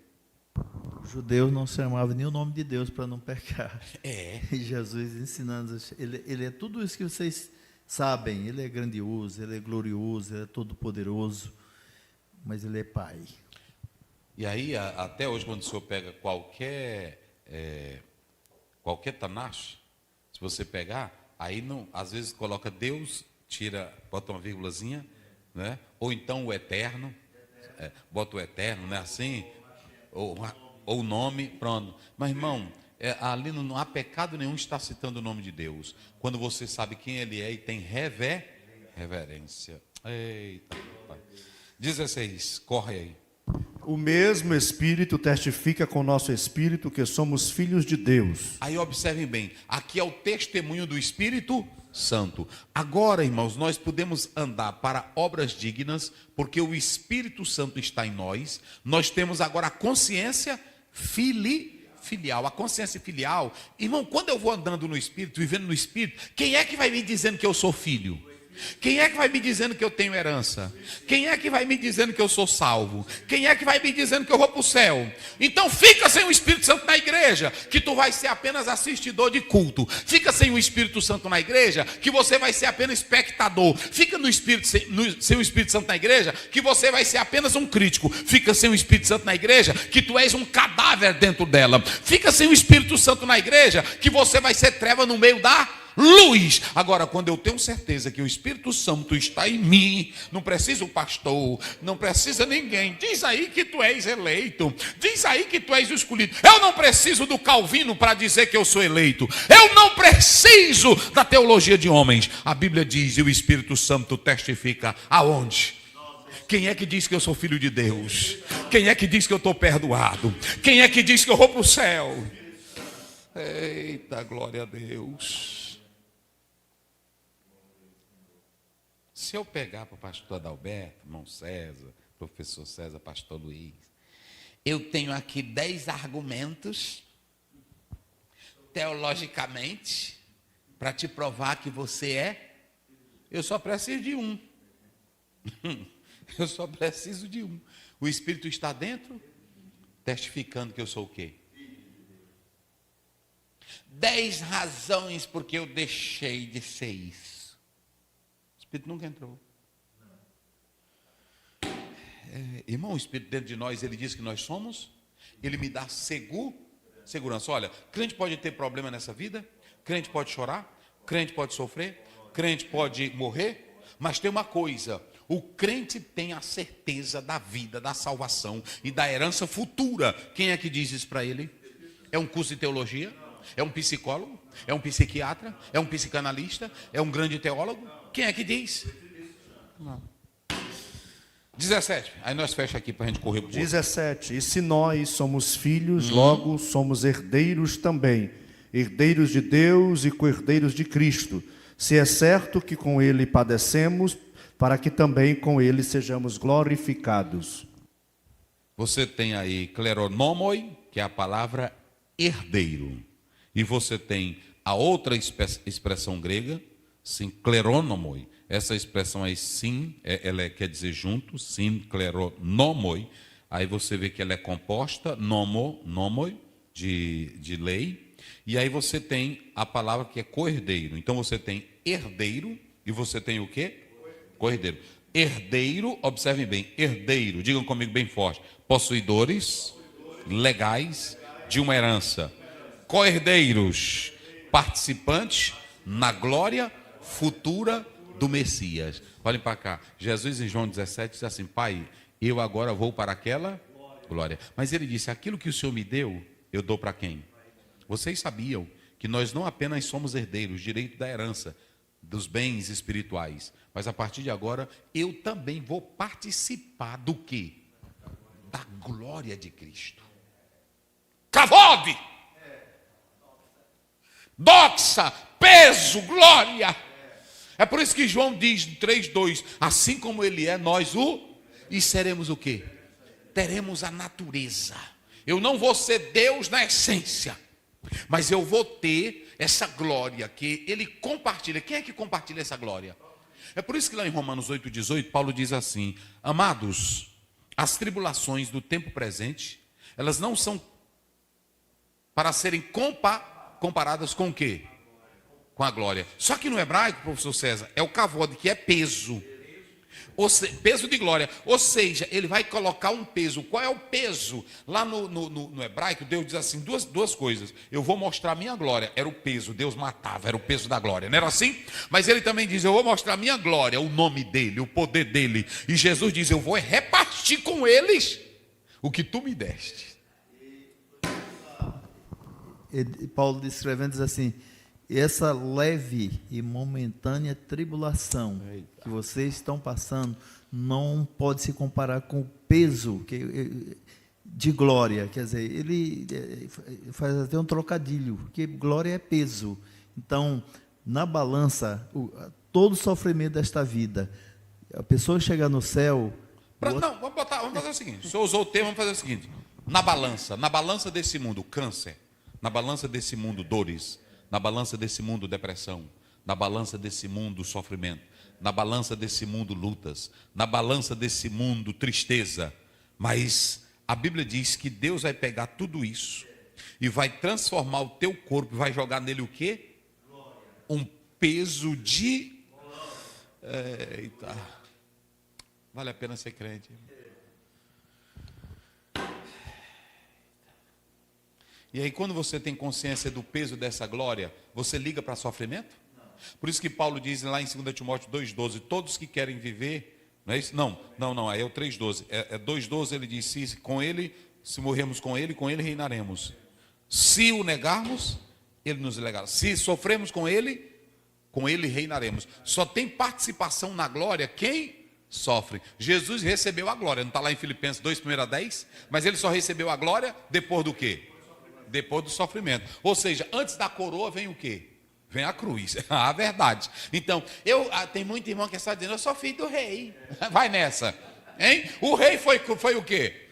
Os judeus não chamavam nem o nome de Deus para não pecar. É. E Jesus ensinando, ele é tudo isso que vocês sabem, ele é grandioso, ele é glorioso, ele é todo-poderoso. Mas ele é pai. E aí, até hoje, quando o senhor pega qualquer Tanakh, se você pegar, aí não, às vezes coloca Deus, bota uma vírgulazinha, né? Ou então o eterno, bota o eterno, não é assim? Ou o nome, pronto. Mas, irmão, ali não há pecado nenhum estar citando o nome de Deus. Quando você sabe quem ele é e tem reverência. Eita, pai. 16, corre aí. O mesmo Espírito testifica com o nosso Espírito que somos filhos de Deus. Aí observem bem, aqui é o testemunho do Espírito Santo. Agora, irmãos, nós podemos andar para obras dignas, porque o Espírito Santo está em nós. Nós temos agora a consciência filial. A consciência filial, irmão, quando eu vou andando no Espírito, vivendo no Espírito, quem é que vai me dizendo que eu sou filho? Quem é que vai me dizendo que eu tenho herança? Quem é que vai me dizendo que eu sou salvo? Quem é que vai me dizendo que eu vou para o céu? Então fica sem o Espírito Santo na igreja, que tu vai ser apenas assistidor de culto. Fica sem o Espírito Santo na igreja, que você vai ser apenas espectador. Fica sem o Espírito Santo na igreja, que você vai ser apenas um crítico. Fica sem o Espírito Santo na igreja, que tu és um cadáver dentro dela. Fica sem o Espírito Santo na igreja, que você vai ser treva no meio da luz. Agora, quando eu tenho certeza que o Espírito Santo está em mim, não precisa o pastor, não precisa ninguém. Diz aí que tu és eleito, diz aí que tu és o escolhido. Eu não preciso do Calvino para dizer que eu sou eleito. Eu não preciso da teologia de homens. A Bíblia diz, e o Espírito Santo testifica aonde? Quem é que diz que eu sou filho de Deus? Quem é que diz que eu estou perdoado? Quem é que diz que eu vou para o céu? Eita, glória a Deus. Se eu pegar para o pastor Adalberto, irmão César, professor César, pastor Luiz, eu tenho aqui 10 argumentos, teologicamente, para te provar que você é, eu só preciso de um. Eu só preciso de um. O Espírito está dentro, testificando que eu sou o quê? 10 razões porque eu deixei de ser isso. O Espírito nunca entrou. Irmão, o Espírito dentro de nós, ele diz que nós somos, ele me dá segurança. Olha, crente pode ter problema nessa vida, crente pode chorar, crente pode sofrer, crente pode morrer, mas tem uma coisa, o crente tem a certeza da vida, da salvação e da herança futura. Quem é que diz isso para ele? É um curso de teologia? É um psicólogo? É um psiquiatra? É um psicanalista? É um grande teólogo? Quem é que diz? Não. 17. Aí nós fecha aqui para a gente correr para o 17. E se nós somos filhos, logo somos herdeiros também. Herdeiros de Deus e co-herdeiros de Cristo. Se é certo que com ele padecemos, para que também com ele sejamos glorificados. Você tem aí kleronomoi, que é a palavra herdeiro. E você tem a outra expressão grega, sim, kleronomoi. Essa expressão aí, sim, ela quer dizer junto, sim, kleronomoi. Aí você vê que ela é composta, nomoi, de lei. E aí você tem a palavra que é co-herdeiro. Então você tem herdeiro e você tem o quê? Co-herdeiro. Herdeiro, observem bem, herdeiro, digam comigo bem forte, possuidores legais de uma herança. Co-herdeiros, participantes na glória futura do Messias. Olhem para cá, Jesus em João 17 diz assim: Pai, eu agora vou para aquela glória. Mas ele disse: aquilo que o Senhor me deu, eu dou para quem? Vocês sabiam que nós não apenas somos herdeiros, direito da herança, dos bens espirituais, mas a partir de agora eu também vou participar do quê? Da glória de Cristo. Kavod, doxa, peso, glória. É por isso que João diz no 3:2, assim como ele é, nós e seremos o quê? Teremos a natureza. Eu não vou ser Deus na essência, mas eu vou ter essa glória que ele compartilha. Quem é que compartilha essa glória? É por isso que lá em Romanos 8:18, Paulo diz assim: amados, as tribulações do tempo presente, elas não são para serem comparadas com o quê? Com a glória. Só que no hebraico, professor César, é o kavod, que é peso. Peso de glória. Ou seja, ele vai colocar um peso. Qual é o peso? Lá no hebraico, Deus diz assim, duas coisas. Eu vou mostrar a minha glória. Era o peso, Deus matava, era o peso da glória. Não era assim? Mas ele também diz, eu vou mostrar a minha glória, o nome dele, o poder dele. E Jesus diz, eu vou repartir com eles o que tu me deste. E Paulo descrevendo diz assim: essa leve e momentânea tribulação que vocês estão passando não pode se comparar com o peso de glória. Quer dizer, ele faz até um trocadilho, que glória é peso. Então, na balança, todo o sofrimento desta vida, a pessoa chegar no céu... Não, vamos fazer o seguinte, o senhor usou o termo, vamos fazer o seguinte: na balança desse mundo, câncer, na balança desse mundo, dores, na balança desse mundo, depressão, na balança desse mundo, sofrimento, na balança desse mundo, lutas, na balança desse mundo, tristeza. Mas a Bíblia diz que Deus vai pegar tudo isso e vai transformar o teu corpo, vai jogar nele o quê? Um peso de... Eita, vale a pena ser crente. E aí, quando você tem consciência do peso dessa glória, você liga para sofrimento? Não. Por isso que Paulo diz lá em 2 Timóteo 2,12, todos que querem viver, não é isso? Não, aí é o 3,12. 2,12 ele diz, se morrermos com ele reinaremos. Se o negarmos, ele nos legará. Se sofremos com ele reinaremos. Só tem participação na glória quem sofre. Jesus recebeu a glória, não está lá em Filipenses 2:1-10? Mas ele só recebeu a glória depois do quê? Depois do sofrimento. Ou seja, antes da coroa vem o quê? Vem a cruz. A verdade. Então, tem muito irmão que está dizendo, eu sou filho do rei. Vai nessa. Hein? O rei foi o quê?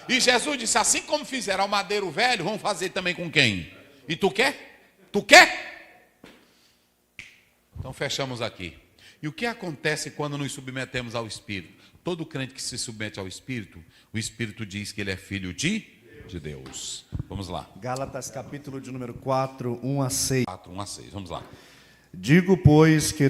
E Jesus disse, assim como fizeram ao madeiro velho, vão fazer também com quem? E tu quer? Tu quer? Então fechamos aqui. E o que acontece quando nos submetemos ao Espírito? Todo crente que se submete ao Espírito, o Espírito diz que ele é filho de Deus. Vamos lá. Gálatas capítulo de número 4, 1-6. 4:1-6, vamos lá. Digo, pois, que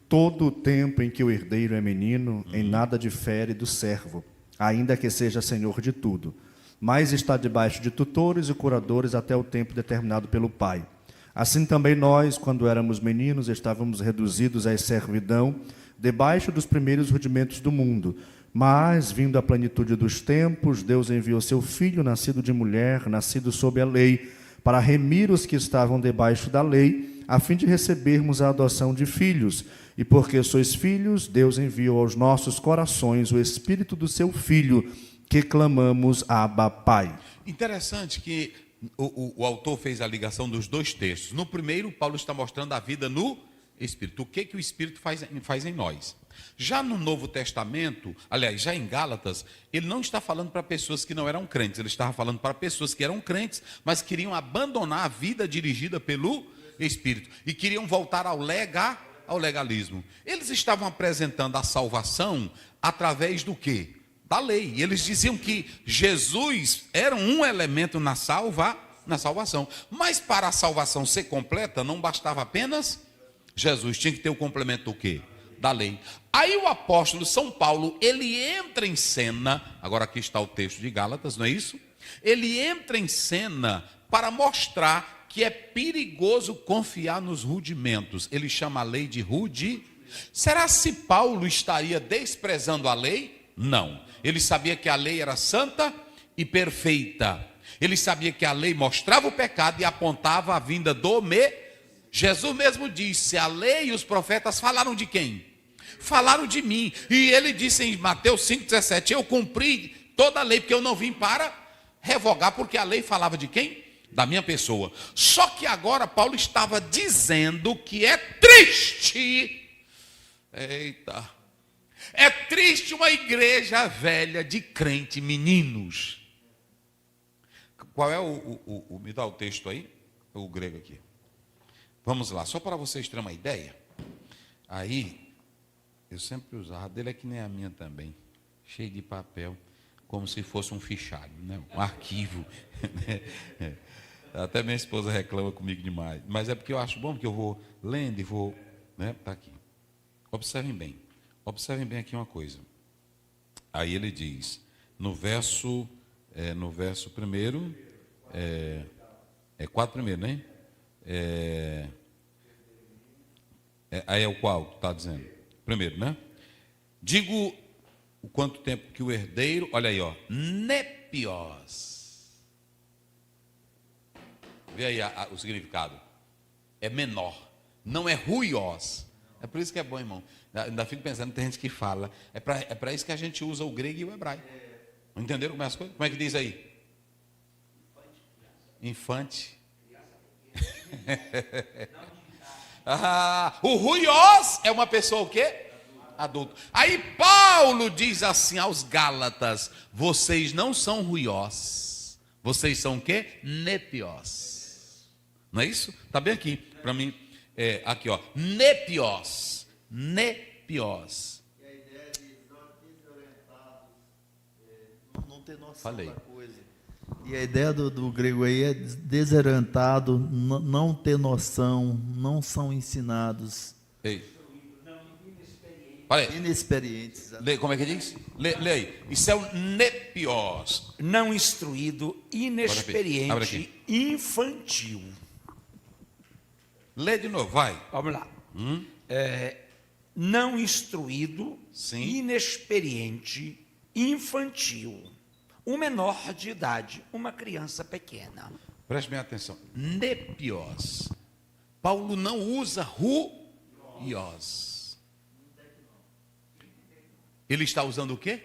todo o tempo em que o herdeiro é menino, em nada difere do servo, ainda que seja senhor de tudo, mas está debaixo de tutores e curadores até o tempo determinado pelo Pai. Assim também nós, quando éramos meninos, estávamos reduzidos à servidão, debaixo dos primeiros rudimentos do mundo. Mas, vindo a plenitude dos tempos, Deus enviou seu Filho, nascido de mulher, nascido sob a lei, para remir os que estavam debaixo da lei, a fim de recebermos a adoção de filhos. E porque sois filhos, Deus enviou aos nossos corações o Espírito do seu Filho, que clamamos, Abba, Pai. Interessante que o autor fez a ligação dos dois textos. No primeiro, Paulo está mostrando a vida no Espírito. O que o Espírito faz em nós? Já no Novo Testamento, aliás, já em Gálatas, ele não está falando para pessoas que não eram crentes, ele estava falando para pessoas que eram crentes, mas queriam abandonar a vida dirigida pelo Espírito e queriam voltar ao legalismo. Eles estavam apresentando a salvação através do quê? Da lei. Eles diziam que Jesus era um elemento na salvação. Mas para a salvação ser completa, não bastava apenas Jesus, tinha que ter o complemento do quê? Da lei. Aí o apóstolo São Paulo, ele entra em cena, agora aqui está o texto de Gálatas, não é isso? Ele entra em cena para mostrar que é perigoso confiar nos rudimentos. Ele chama a lei de Será se Paulo estaria desprezando a lei? Não. Ele sabia que a lei era santa e perfeita. Ele sabia que a lei mostrava o pecado e apontava a vinda do Jesus mesmo disse, a lei e os profetas falaram de quem? Falaram de mim. E ele disse em Mateus 5,17, eu cumpri toda a lei, porque eu não vim para revogar, porque a lei falava de quem? Da minha pessoa. Só que agora Paulo estava dizendo que é triste. Eita. É triste uma igreja velha de crente meninos. Qual é me dá o texto aí? O grego aqui. Vamos lá, só para vocês terem uma ideia. Aí, eu sempre usava, a dele é que nem a minha também, cheio de papel, como se fosse um fichário, né? Um arquivo. Até minha esposa reclama comigo demais, mas é porque eu acho bom, porque eu vou lendo e vou, né? Tá aqui. Observem bem aqui uma coisa. Aí ele diz, no verso primeiro, 4 primeiro, né? Aí é o qual tu está dizendo? Primeiro, né? Digo o quanto tempo que o herdeiro, olha aí, ó, nepios. Vê aí o significado. É menor, não é ruios. É por isso que é bom, irmão. Ainda fico pensando, tem gente que fala. É para isso que a gente usa o grego e o hebraico. Entenderam como é as coisas? Como é que diz aí? Infante. O ruios é uma pessoa o quê? Adulto. Aí Paulo diz assim aos Gálatas, vocês não são ruios, vocês são o quê? Nepios. Não é isso? Está bem aqui, para mim, aqui ó, nepios. E a ideia de desorientados, não ter noção da coisa. E a ideia do grego aí é desorientado, não ter noção, não são ensinados. Ei. Inexperientes. Como é que diz? Lê aí. Isso é o nepios. Não instruído, inexperiente, infantil. Lê de novo, vai. Vamos lá. Não instruído, sim, inexperiente, infantil. Um menor de idade, uma criança pequena. Preste bem atenção. Nepios. Paulo não usa ruios. Ele está usando o quê?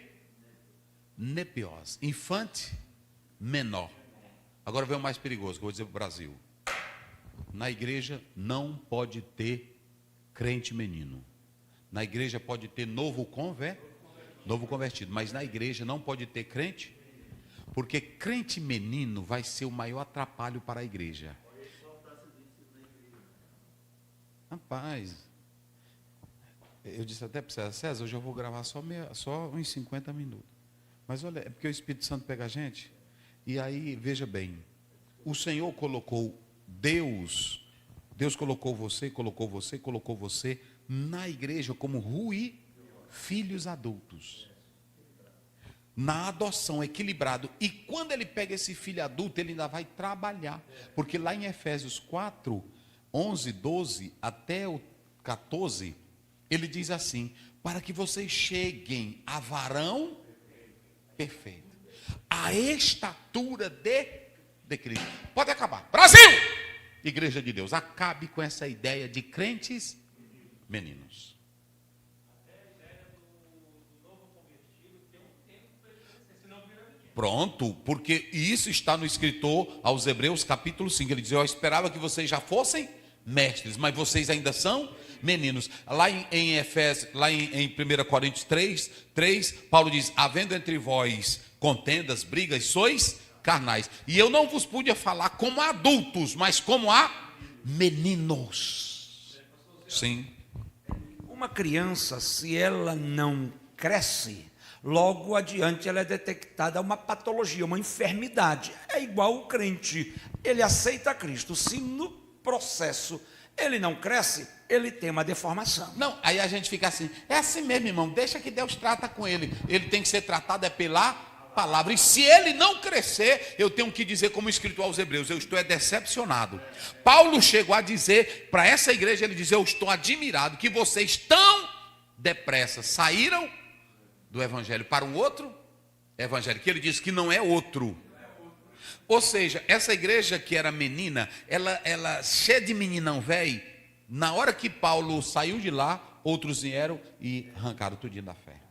Nepios. Infante menor. Agora vem o mais perigoso, que eu vou dizer para o Brasil. Na igreja não pode ter crente menino. Na igreja pode ter novo convertido. Mas na igreja não pode ter crente. Porque crente menino vai ser o maior atrapalho para a igreja. Rapaz, eu disse até para César, hoje eu vou gravar só uns 50 minutos. Mas olha, é porque o Espírito Santo pega a gente. E aí, veja bem, o Senhor colocou Deus colocou você na igreja como filhos adultos. Na adoção, equilibrado. E quando ele pega esse filho adulto, ele ainda vai trabalhar. Porque lá em Efésios 4, 11, 12 até o 14, ele diz assim, para que vocês cheguem a varão perfeito, a estatura de Cristo. Pode acabar. Brasil! Igreja de Deus, acabe com essa ideia de crentes meninos. Pronto, porque isso está no escritor aos Hebreus capítulo 5. Ele diz, eu esperava que vocês já fossem mestres, mas vocês ainda são meninos. Lá em Efésios, lá em 1 Coríntios 3, Paulo diz: havendo entre vós contendas, brigas, sois carnais. E eu não vos pude falar como a adultos, mas como a meninos. Sim. Uma criança, se ela não cresce, logo adiante ela é detectada uma patologia, uma enfermidade. É igual o crente, ele aceita Cristo, se no processo ele não cresce, ele tem uma deformação. Não, aí a gente fica assim, é assim mesmo, irmão, deixa que Deus trata com ele. Ele tem que ser tratado pela palavra. E se ele não crescer, eu tenho que dizer, como escrito aos Hebreus, eu estou decepcionado. Paulo chegou a dizer para essa igreja, ele diz: eu estou admirado que vocês tão depressa saíram do evangelho para um outro evangelho, que ele diz que não é outro. Ou seja, essa igreja que era menina, ela cheia de meninão velho, na hora que Paulo saiu de lá, outros vieram e arrancaram tudinho da fé.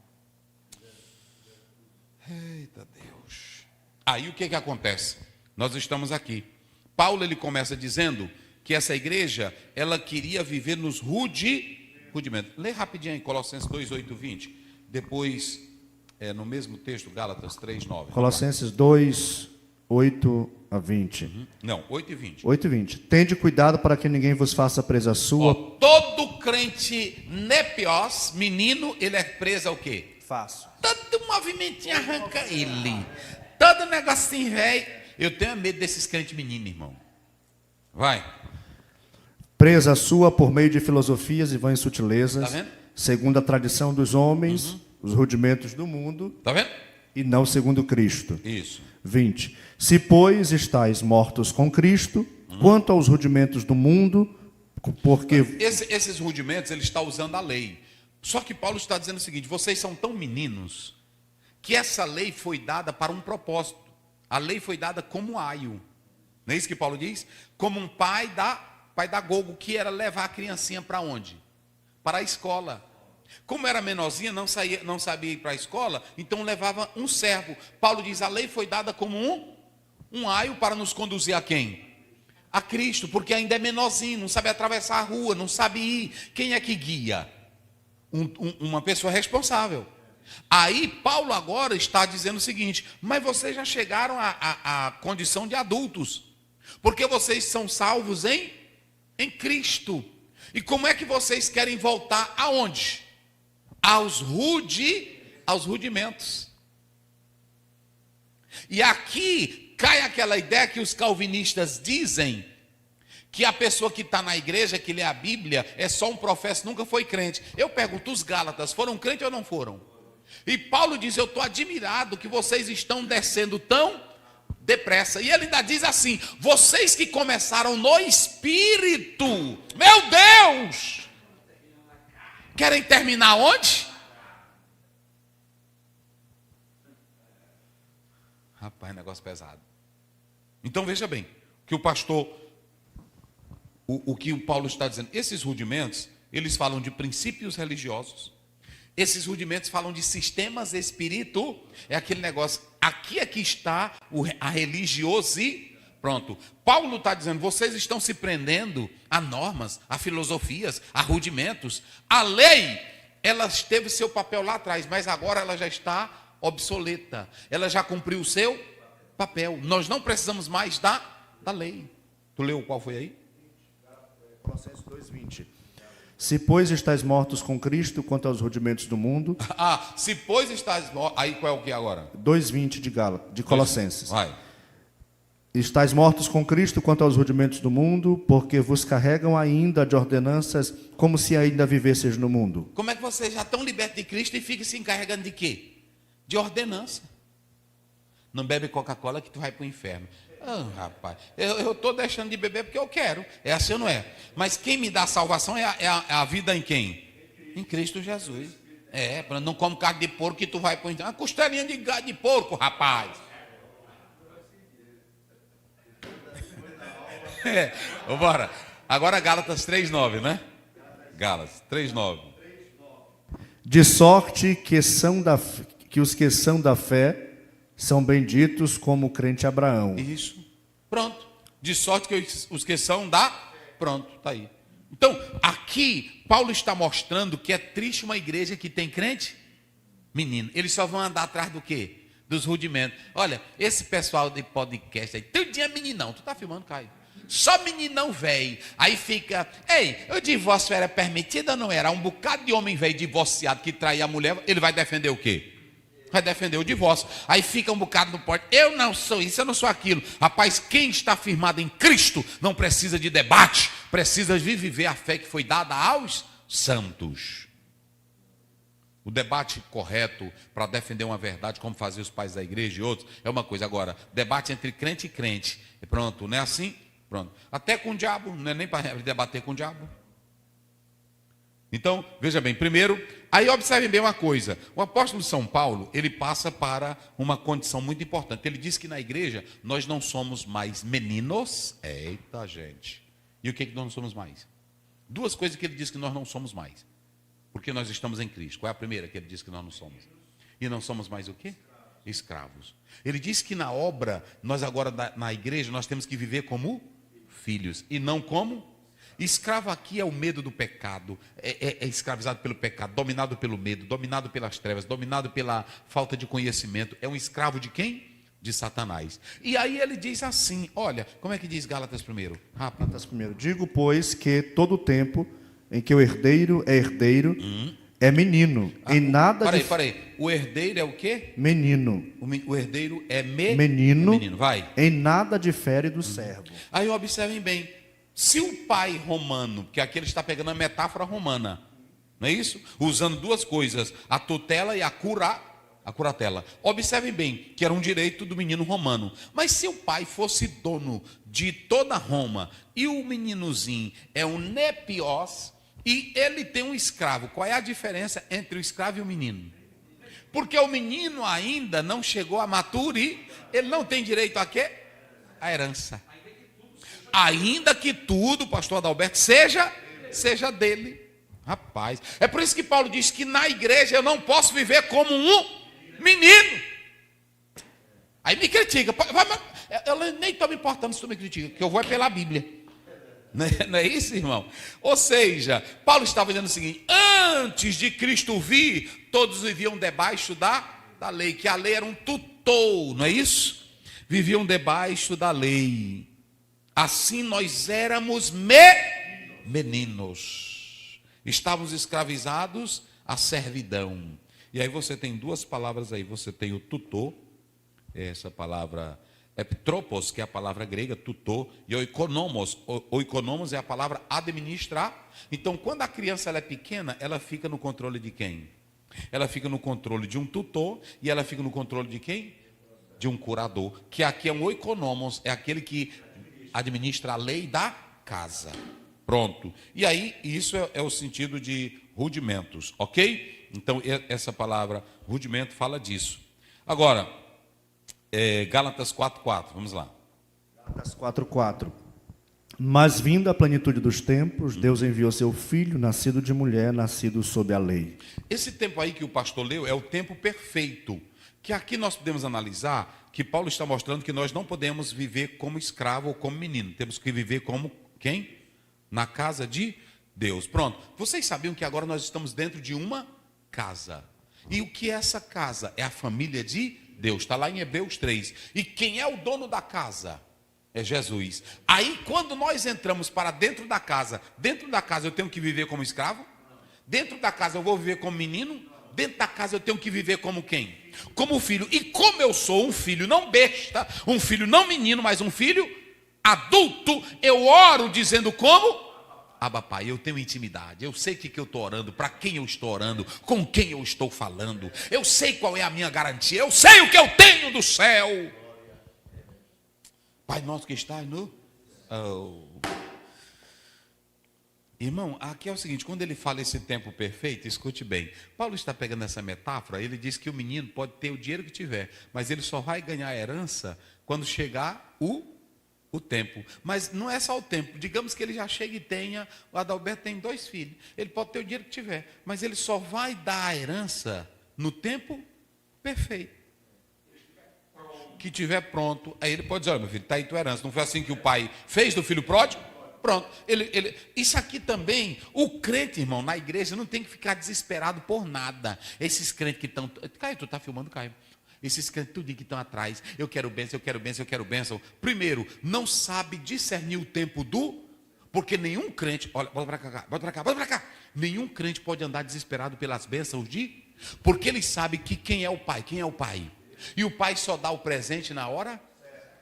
Eita Deus. Aí o que acontece? Nós estamos aqui. Paulo, ele começa dizendo que essa igreja, ela queria viver nos rudimentos. Lê rapidinho aí, Colossenses 2, 8, 20. Depois, no mesmo texto, Gálatas 3, 9. Colossenses 2, 8 a 20. Não, 8 e 20. 8 e 20. Tende cuidado para que ninguém vos faça presa sua. Ó, todo crente nepios, menino, ele é preso ao quê? Faço. Todo movimentinho arranca ele. Todo negocinho velho. Eu tenho medo desses crentes meninos, irmão. Vai. Presa sua por meio de filosofias e vãs sutilezas, Tá vendo? segundo a tradição dos homens, os rudimentos do mundo, Tá vendo? e não segundo Cristo. Isso. 20. Se, pois, estáis mortos com Cristo, quanto aos rudimentos do mundo, porque... Esses rudimentos, ele está usando a lei. Só que Paulo está dizendo o seguinte: vocês são tão meninos, que essa lei foi dada para um propósito. A lei foi dada como aio. Não é isso que Paulo diz? Como um pai da Gogo, que era levar a criancinha para onde? Para a escola. Como era menorzinha, não sabia ir para a escola, então levava um servo. Paulo diz: a lei foi dada como um aio para nos conduzir a quem? A Cristo, porque ainda é menorzinho, não sabe atravessar a rua, não sabe ir. Quem é que guia? Uma pessoa responsável. Aí Paulo agora está dizendo o seguinte: mas vocês já chegaram à condição de adultos, porque vocês são salvos em Cristo. E como é que vocês querem voltar aonde? Aos rudimentos. E aqui cai aquela ideia que os calvinistas dizem, que a pessoa que está na igreja, que lê a Bíblia, é só um professo, nunca foi crente. Eu pergunto, os Gálatas foram crentes ou não foram? E Paulo diz: eu estou admirado que vocês estão descendo tão depressa. E ele ainda diz assim: vocês que começaram no Espírito, meu Deus, querem terminar onde? Rapaz, negócio pesado. Então veja bem, que o pastor, o que o Paulo está dizendo, esses rudimentos, eles falam de princípios religiosos. Esses rudimentos falam de sistemas espirituais. É aquele negócio, aqui está a religiosidade. Pronto. Paulo está dizendo: vocês estão se prendendo a normas, a filosofias, a rudimentos. A lei, ela teve seu papel lá atrás, mas agora ela já está obsoleta. Ela já cumpriu o seu papel. Nós não precisamos mais da lei. Tu leu qual foi aí? Colossenses 2:20. Se, pois, estáis mortos com Cristo quanto aos rudimentos do mundo. Se, pois, estáis mortos. Aí qual é o que agora? 2:20 de Colossenses. Vai. Estáis mortos com Cristo quanto aos rudimentos do mundo, porque vos carregam ainda de ordenanças, como se ainda vivesseis no mundo. Como é que vocês já estão libertos de Cristo e ficam se encarregando de quê? De ordenança. Não bebe Coca-Cola que tu vai para o inferno. Rapaz, eu estou deixando de beber porque eu quero. É assim ou não é? Mas quem me dá salvação é a vida em quem? Em Cristo Jesus. Não come carne de porco que tu vai para o inferno. Uma costelinha de porco, rapaz. Bora. Agora Gálatas 3:9, né? Gálatas 3:9. De sorte que os que são da fé são benditos como o crente Abraão. Isso. Pronto. De sorte que os que são da Pronto, está aí. Então, aqui, Paulo está mostrando que é triste uma igreja que tem crente menino. Eles só vão andar atrás do quê? Dos rudimentos. Olha, esse pessoal de podcast aí, todo dia é meninão. Tu está filmando, Caio? Só meninão velho. Aí fica, ei, o divórcio era permitido ou não era? Um bocado de homem velho divorciado que traía a mulher, ele vai defender o quê? Vai defender o divórcio. Aí fica um bocado no porte. Eu não sou isso, eu não sou aquilo. Rapaz, quem está firmado em Cristo não precisa de debate, precisa de viver a fé que foi dada aos santos. O debate correto para defender uma verdade, como faziam os pais da igreja e outros, é uma coisa. Agora, debate entre crente e crente, pronto, não é assim? Pronto. Até com o diabo, não é nem para debater com o diabo. Então, veja bem, primeiro, aí observem bem uma coisa. O apóstolo São Paulo, ele passa para uma condição muito importante. Ele diz que na igreja nós não somos mais meninos. Eita, gente. E o que nós não somos mais? Duas coisas que ele diz que nós não somos mais. Porque nós estamos em Cristo. Qual é a primeira que ele diz que nós não somos? E não somos mais o quê? Escravos. Ele diz que na obra, nós agora na igreja, nós temos que viver como filhos e não como escravo. Aqui é o medo do pecado, é escravizado pelo pecado, dominado pelo medo, dominado pelas trevas, dominado pela falta de conhecimento. É um escravo de quem? De Satanás. E aí ele diz assim, olha, como é que diz Gálatas 1? Rápido. Gálatas 1. Digo, pois, que todo tempo em que o herdeiro é herdeiro, é menino. Em nada Peraí. O herdeiro é o quê? Menino. O herdeiro é menino. É menino. Vai. Em nada difere do servo. Aí observem bem. Se o pai romano, porque aqui ele está pegando a metáfora romana, não é isso? Usando duas coisas, a tutela e a curatela. Observem bem que era um direito do menino romano. Mas se o pai fosse dono de toda Roma e o meninozinho é um nepios e ele tem um escravo, qual é a diferença entre o escravo e o menino? Porque o menino ainda não chegou a maturidade, ele não tem direito a quê? A herança. Ainda que tudo, pastor Adalberto, seja dele. Rapaz, é por isso que Paulo diz que na igreja eu não posso viver como um menino. Aí me critica. Eu nem estou me importando se tu me critica, que eu vou é pela Bíblia. Não é isso, irmão? Ou seja, Paulo estava dizendo o seguinte: antes de Cristo vir, todos viviam debaixo da lei, que a lei era um tutor, não é isso? Viviam debaixo da lei. Assim nós éramos meninos. Estávamos escravizados à servidão. E aí você tem duas palavras aí. Você tem o tutor, essa palavra epitropos, que é a palavra grega, tutor, e oikonomos. Oikonomos é a palavra administrar. Então, quando a criança ela é pequena, ela fica no controle de quem? Ela fica no controle de um tutor, e ela fica no controle de quem? De um curador, que aqui é um oikonomos, é aquele que administra a lei da casa. Pronto. E aí, isso é o sentido de rudimentos, ok? Então, essa palavra rudimento fala disso. Agora, Gálatas 4:4, vamos lá. Gálatas 4:4. Mas vindo a plenitude dos tempos, Deus enviou seu filho, nascido de mulher, nascido sob a lei. Esse tempo aí que o pastor leu é o tempo perfeito, que aqui nós podemos analisar que Paulo está mostrando que nós não podemos viver como escravo ou como menino. Temos que viver como quem? Na casa de Deus. Pronto. Vocês sabiam que agora nós estamos dentro de uma casa. E o que é essa casa? É a família de Deus. Está lá em Hebreus 3. E quem é o dono da casa? É Jesus. Aí quando nós entramos para dentro da casa eu tenho que viver como escravo? Dentro da casa eu vou viver como menino? Dentro da casa eu tenho que viver como quem? Como filho. E como eu sou um filho não besta, um filho não menino, mas um filho adulto, eu oro dizendo como? Abba, Pai, eu tenho intimidade, eu sei o que eu estou orando, para quem eu estou orando, com quem eu estou falando, eu sei qual é a minha garantia, eu sei o que eu tenho do céu. Pai nosso que está no... Irmão, aqui é o seguinte, quando ele fala esse tempo perfeito, escute bem, Paulo está pegando essa metáfora, ele diz que o menino pode ter o dinheiro que tiver, mas ele só vai ganhar a herança quando chegar o tempo. Mas não é só o tempo, digamos que ele já chega e tenha, o Adalberto tem 2 filhos, ele pode ter o dinheiro que tiver, mas ele só vai dar a herança no tempo perfeito. Que tiver pronto, aí ele pode dizer: olha, meu filho, está aí tua herança. Não foi assim que o pai fez do filho pródigo? Pronto. Isso aqui também, o crente, irmão, na igreja não tem que ficar desesperado por nada. Esses crentes que estão... Caio, tu está filmando, Caio? Esses crentes tudo que estão atrás. Eu quero bênção, eu quero bênção, eu quero bênção. Primeiro, não sabe discernir o tempo do... Porque nenhum crente... Olha, bota para cá, bota para cá, bota para cá. Nenhum crente pode andar desesperado pelas bênçãos de... Porque ele sabe que quem é o pai? Quem é o pai? E o pai só dá o presente na hora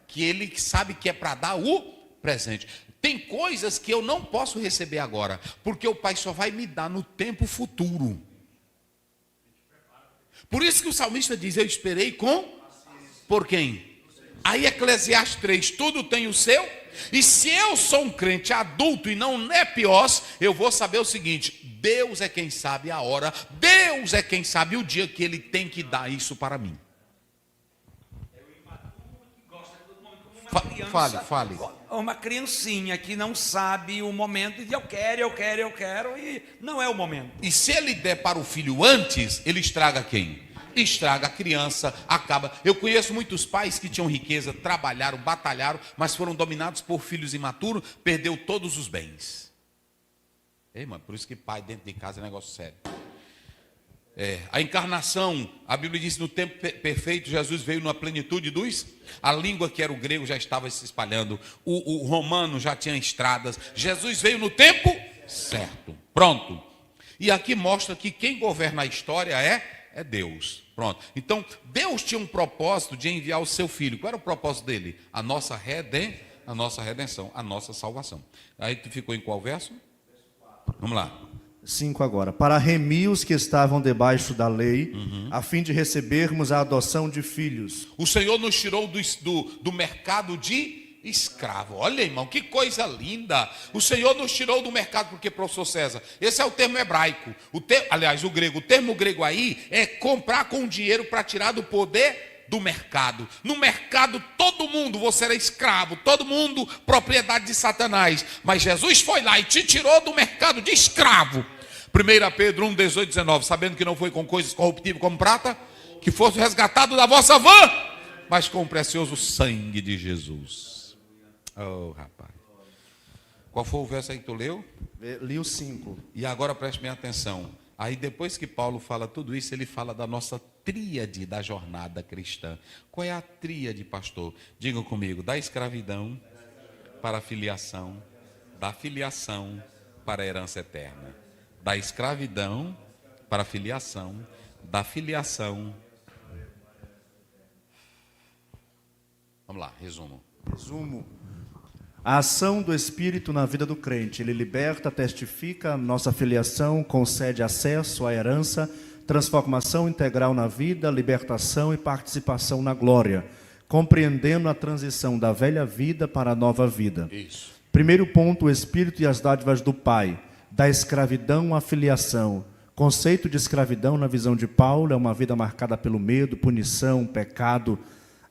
que ele sabe que é para dar o presente. Tem coisas que eu não posso receber agora, porque o pai só vai me dar no tempo futuro. Por isso que o salmista diz, eu esperei com... Por quem? Aí Eclesiastes 3, tudo tem o seu... E se eu sou um crente adulto e não nepios, eu vou saber o seguinte, Deus é quem sabe a hora, Deus é quem sabe o dia que ele tem que dar isso para mim. Fale. Uma criancinha que não sabe o momento e diz, eu quero, e não é o momento. E se ele der para o filho antes, ele estraga quem? Estraga a criança, acaba. Eu conheço muitos pais que tinham riqueza, trabalharam, batalharam, mas foram dominados por filhos imaturos, perdeu todos os bens. Ei, mano, por isso que pai dentro de casa é negócio sério. A encarnação, a Bíblia diz, no tempo perfeito, Jesus veio na plenitude dos... A língua que era o grego já estava se espalhando, o romano já tinha estradas, Jesus veio no tempo certo, pronto. E aqui mostra que quem governa a história é Deus. Pronto. Então, Deus tinha um propósito de enviar o seu filho. Qual era o propósito dele? A nossa redenção, a nossa salvação. Aí tu ficou em qual verso? Vamos lá. 5 agora. Para remir os que estavam debaixo da lei, a fim de recebermos a adoção de filhos. O Senhor nos tirou do mercado de escravo. Olha, irmão, que coisa linda. O Senhor nos tirou do mercado, porque, professor César, esse é o termo hebraico. Aliás, o grego. O termo grego aí é comprar com dinheiro para tirar do poder do mercado. No mercado, todo mundo, você era escravo, todo mundo propriedade de Satanás. Mas Jesus foi lá e te tirou do mercado de escravo. 1 Pedro 1, 18, 19. Sabendo que não foi com coisas corruptíveis como prata, que fosse resgatado da vossa van, mas com o precioso sangue de Jesus. Oh, rapaz. Qual foi o verso aí que tu leu? Li o 5. E agora preste bem atenção. Aí depois que Paulo fala tudo isso, ele fala da nossa tríade da jornada cristã. Qual é a tríade, pastor? Digam comigo, da escravidão para a filiação, da filiação para a herança eterna. Da escravidão para a filiação, da filiação. Vamos lá, resumo. A ação do Espírito na vida do crente. Ele liberta, testifica nossa filiação, concede acesso à herança, transformação integral na vida, libertação e participação na glória, compreendendo a transição da velha vida para a nova vida. Isso. Primeiro ponto, o Espírito e as dádivas do Pai, da escravidão à filiação. Conceito de escravidão, na visão de Paulo, é uma vida marcada pelo medo, punição, pecado.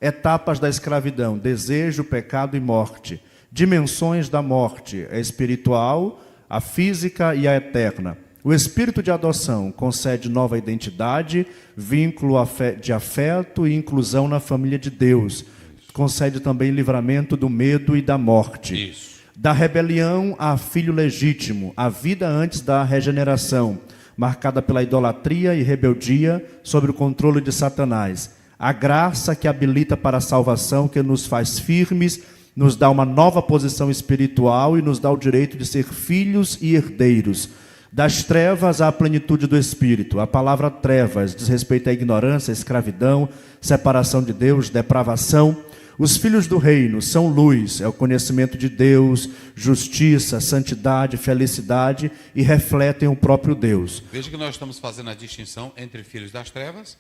Etapas da escravidão, desejo, pecado e morte. Dimensões da morte, a espiritual, a física e a eterna. O espírito de adoção concede nova identidade, vínculo de afeto e inclusão na família de Deus. Concede também livramento do medo e da morte. Isso. Da rebelião a filho legítimo, a vida antes da regeneração, marcada pela idolatria e rebeldia sob o controle de Satanás. A graça que habilita para a salvação, que nos faz firmes, nos dá uma nova posição espiritual e nos dá o direito de ser filhos e herdeiros. Das trevas à plenitude do Espírito. A palavra trevas diz respeito à ignorância, à escravidão, separação de Deus, depravação. Os filhos do reino são luz, é o conhecimento de Deus, justiça, santidade, felicidade e refletem o próprio Deus. Veja que nós estamos fazendo a distinção entre filhos das trevas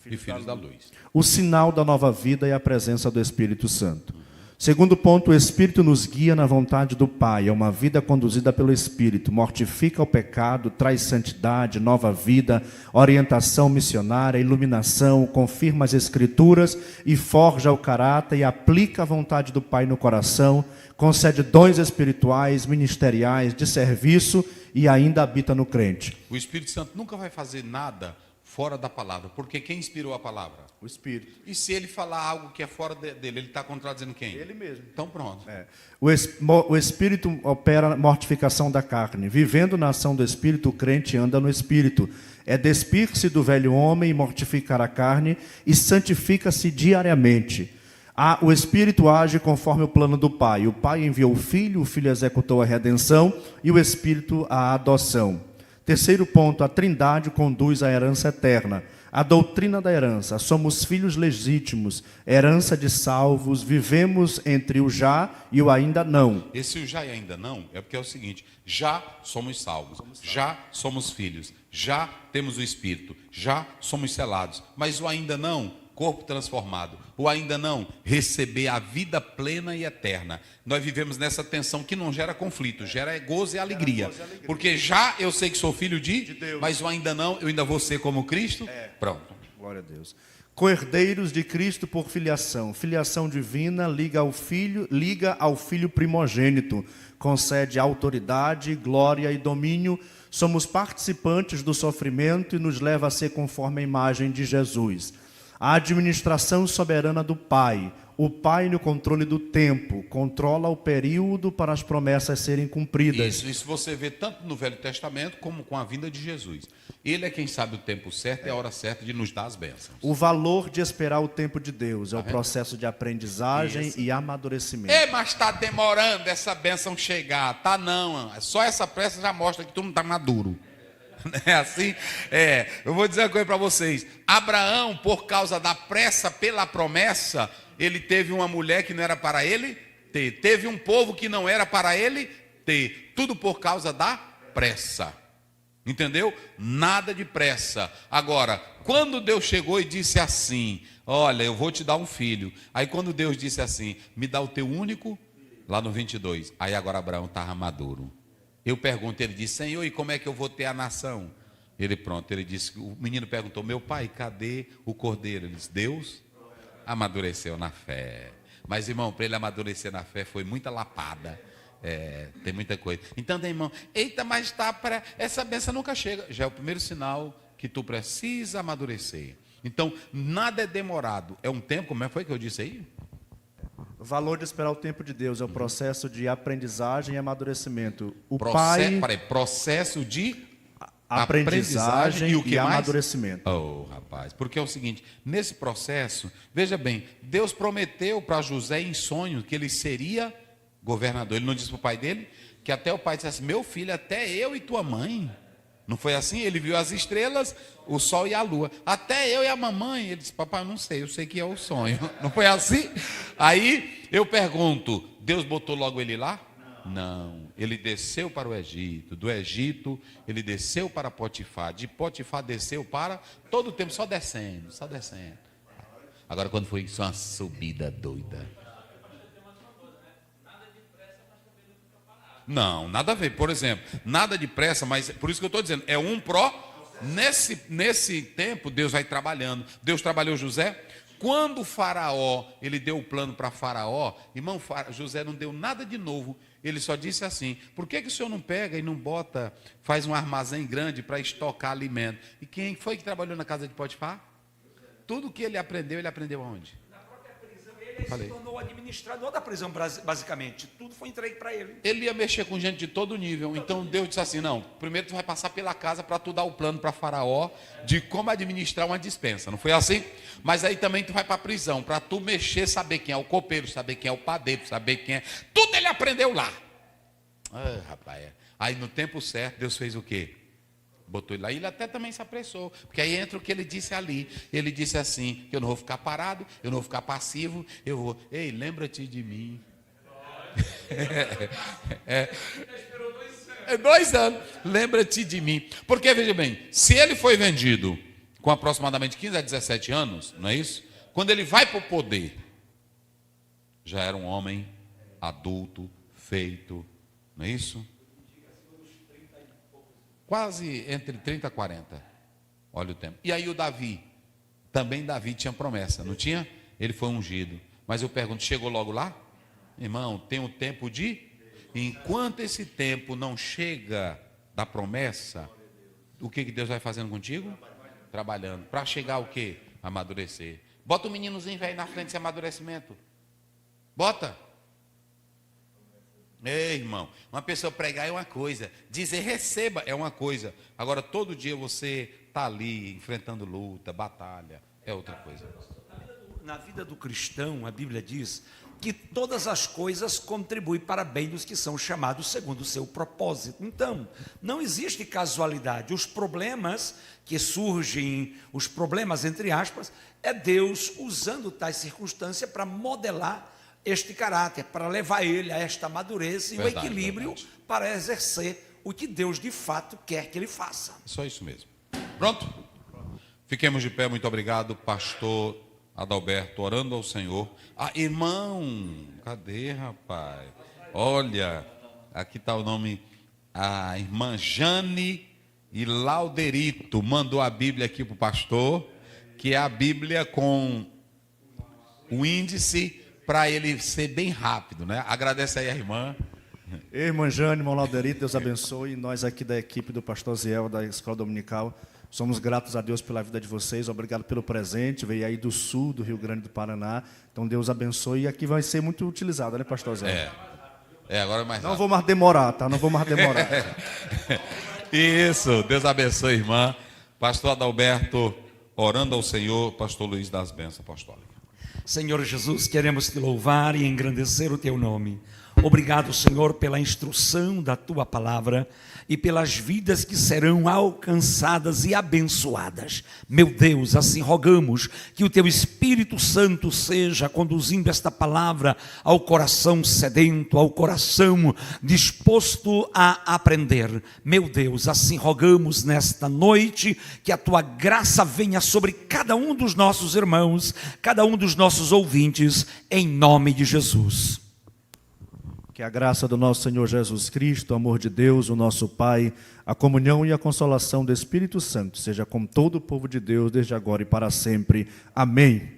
e filhos da luz. O sinal da nova vida é a presença do Espírito Santo. Segundo ponto, o Espírito nos guia na vontade do Pai. É uma vida conduzida pelo Espírito. Mortifica o pecado, traz santidade, nova vida, orientação missionária, iluminação, confirma as Escrituras e forja o caráter e aplica a vontade do Pai no coração, concede dons espirituais, ministeriais, de serviço e ainda habita no crente. O Espírito Santo nunca vai fazer nada fora da palavra. Porque quem inspirou a palavra? O Espírito. E se ele falar algo que é fora dele, ele está contradizendo quem? Ele mesmo. Então pronto. O Espírito opera a mortificação da carne. Vivendo na ação do Espírito, o crente anda no Espírito. É despir-se do velho homem e mortificar a carne, e santifica-se diariamente. O Espírito age conforme o plano do Pai. O Pai enviou o Filho executou a redenção, e o Espírito a adoção. Terceiro ponto, a Trindade conduz à herança eterna. A doutrina da herança, somos filhos legítimos, herança de salvos, vivemos entre o já e o ainda não. Esse o já e ainda não é porque é o seguinte: já somos salvos, já somos filhos, já temos o Espírito, já somos selados, mas o ainda não, corpo transformado, o ainda não, receber a vida plena e eterna. Nós vivemos nessa tensão que não gera conflito, gera gozo e alegria. Porque já eu sei que sou filho de Deus, mas o ainda não, eu ainda vou ser como Cristo. Pronto. Glória a Deus. Co-herdeiros de Cristo por filiação. Filiação divina liga ao Filho primogênito, concede autoridade, glória e domínio. Somos participantes do sofrimento e nos leva a ser conforme a imagem de Jesus. A administração soberana do Pai. O Pai, no controle do tempo, controla o período para as promessas serem cumpridas. Isso você vê tanto no Velho Testamento como com a vinda de Jesus. Ele é quem sabe o tempo certo e a hora certa de nos dar as bênçãos. O valor de esperar o tempo de Deus é o processo de aprendizagem e amadurecimento. Mas está demorando essa bênção chegar. Tá não, só essa pressa já mostra que tu não está maduro. É assim? Eu vou dizer uma coisa para vocês. Abraão, por causa da pressa pela promessa, ele teve uma mulher que não era para ele ter. Teve um povo que não era para ele ter. Tudo por causa da pressa. Entendeu? Nada de pressa. Agora, quando Deus chegou e disse assim: olha, eu vou te dar um filho. Aí quando Deus disse assim: me dá o teu único, lá no 22. Aí agora Abraão estava maduro. Eu pergunto, ele disse: Senhor, e como é que eu vou ter a nação? Ele disse, o menino perguntou: meu pai, cadê o cordeiro? Ele disse: Deus amadureceu na fé. Mas, irmão, para ele amadurecer na fé foi muita lapada. Tem muita coisa. Então, irmão, eita, mas essa bênção nunca chega. Já é o primeiro sinal que tu precisa amadurecer. Então, nada é demorado. É um tempo, como foi que eu disse aí? O valor de esperar o tempo de Deus é o processo de aprendizagem e amadurecimento. Processo de aprendizagem e o que mais? Amadurecimento. Oh, rapaz, porque é o seguinte, nesse processo, veja bem, Deus prometeu para José em sonho que ele seria governador. Ele não disse para o pai dele? Que até o pai disse assim: meu filho, até eu e tua mãe. Não foi assim? Ele viu as estrelas, o sol e a lua. Até eu e a mamãe. Ele disse: papai, eu não sei, eu sei que é o sonho. Não foi assim? Aí eu pergunto: Deus botou logo ele lá? Não. Ele desceu para o Egito. Do Egito, ele desceu para Potifar. De Potifar, desceu para... Todo o tempo só descendo, só descendo. Agora, quando foi isso, uma subida doida. Não, nada a ver. Por exemplo, nada de pressa, mas por isso que eu estou dizendo, é um nesse tempo Deus vai trabalhando. Deus trabalhou José. Quando o Faraó, ele deu o plano para Faraó, irmão, José não deu nada de novo. Ele só disse assim: por que o senhor não pega e não bota, faz um armazém grande para estocar alimento? E quem foi que trabalhou na casa de Potifar? Tudo que ele aprendeu aonde? Ele se tornou o administrador da prisão, basicamente. Tudo foi entregue para ele. Ele ia mexer com gente de todo nível. Então Deus disse assim: não, primeiro tu vai passar pela casa para tu dar o plano para Faraó de como administrar uma despensa. Não foi assim? Mas aí também tu vai para a prisão, para tu mexer, saber quem é o copeiro, saber quem é o padeiro, saber quem é... Tudo ele aprendeu lá. Rapaz. Aí no tempo certo, Deus fez o quê? Botou ele lá, e ele até também se apressou, porque aí entra o que ele disse ali. Ele disse assim: que eu não vou ficar parado, eu não vou ficar passivo, eu vou, ei, lembra-te de mim. 2 anos, lembra-te de mim. Porque, veja bem, se ele foi vendido com aproximadamente 15 a 17 anos, não é isso? Quando ele vai para o poder, já era um homem adulto, feito, não é isso? Quase entre 30 e 40. Olha o tempo. E aí o Davi. Também Davi tinha promessa, não tinha? Ele foi ungido. Mas eu pergunto, chegou logo lá? Irmão, tem um tempo de... Enquanto esse tempo não chega da promessa, o que Deus vai fazendo contigo? trabalhando. Para chegar o quê? Amadurecer. Bota o meninozinho velho na frente desse amadurecimento. Bota. Ei, irmão, uma pessoa pregar é uma coisa, dizer receba é uma coisa. Agora, todo dia você está ali enfrentando luta, batalha, é outra coisa. Na vida do cristão, a Bíblia diz que todas as coisas contribuem para bem dos que são chamados segundo o seu propósito. Então, não existe casualidade. Os problemas que surgem, os problemas entre aspas, é Deus usando tais circunstâncias para modelar este caráter, para levar ele a esta madurez e o equilíbrio para exercer o que Deus de fato quer que ele faça. Só isso mesmo. Pronto? Fiquemos de pé, muito obrigado, pastor Adalberto, orando ao Senhor. Ah, irmão, cadê, rapaz? Olha, aqui está o nome, a irmã Jane e Lauderito mandou a Bíblia aqui para o pastor, que é a Bíblia com o índice para ele ser bem rápido, né? Agradece aí a irmã. Irmã Jane, irmão Lauderito, Deus abençoe. Nós aqui da equipe do pastor Ziel, da Escola Dominical, somos gratos a Deus pela vida de vocês. Obrigado pelo presente. Veio aí do sul, do Rio Grande do Paraná. Então Deus abençoe. E aqui vai ser muito utilizado, né, pastor Ziel? Agora é mais rápido. Não vou mais demorar, tá? Não vou mais demorar. Isso, Deus abençoe, irmã. Pastor Adalberto, orando ao Senhor, pastor Luiz das Bênçãos Apostólicas. Senhor Jesus, queremos te louvar e engrandecer o teu nome. Obrigado, Senhor, pela instrução da tua palavra e pelas vidas que serão alcançadas e abençoadas. Meu Deus, assim rogamos que o teu Espírito Santo seja conduzindo esta palavra ao coração sedento, ao coração disposto a aprender. Meu Deus, assim rogamos nesta noite que a tua graça venha sobre cada um dos nossos irmãos, cada um dos nossos ouvintes, em nome de Jesus. Que a graça do nosso Senhor Jesus Cristo, o amor de Deus, o nosso Pai, a comunhão e a consolação do Espírito Santo seja com todo o povo de Deus, desde agora e para sempre. Amém.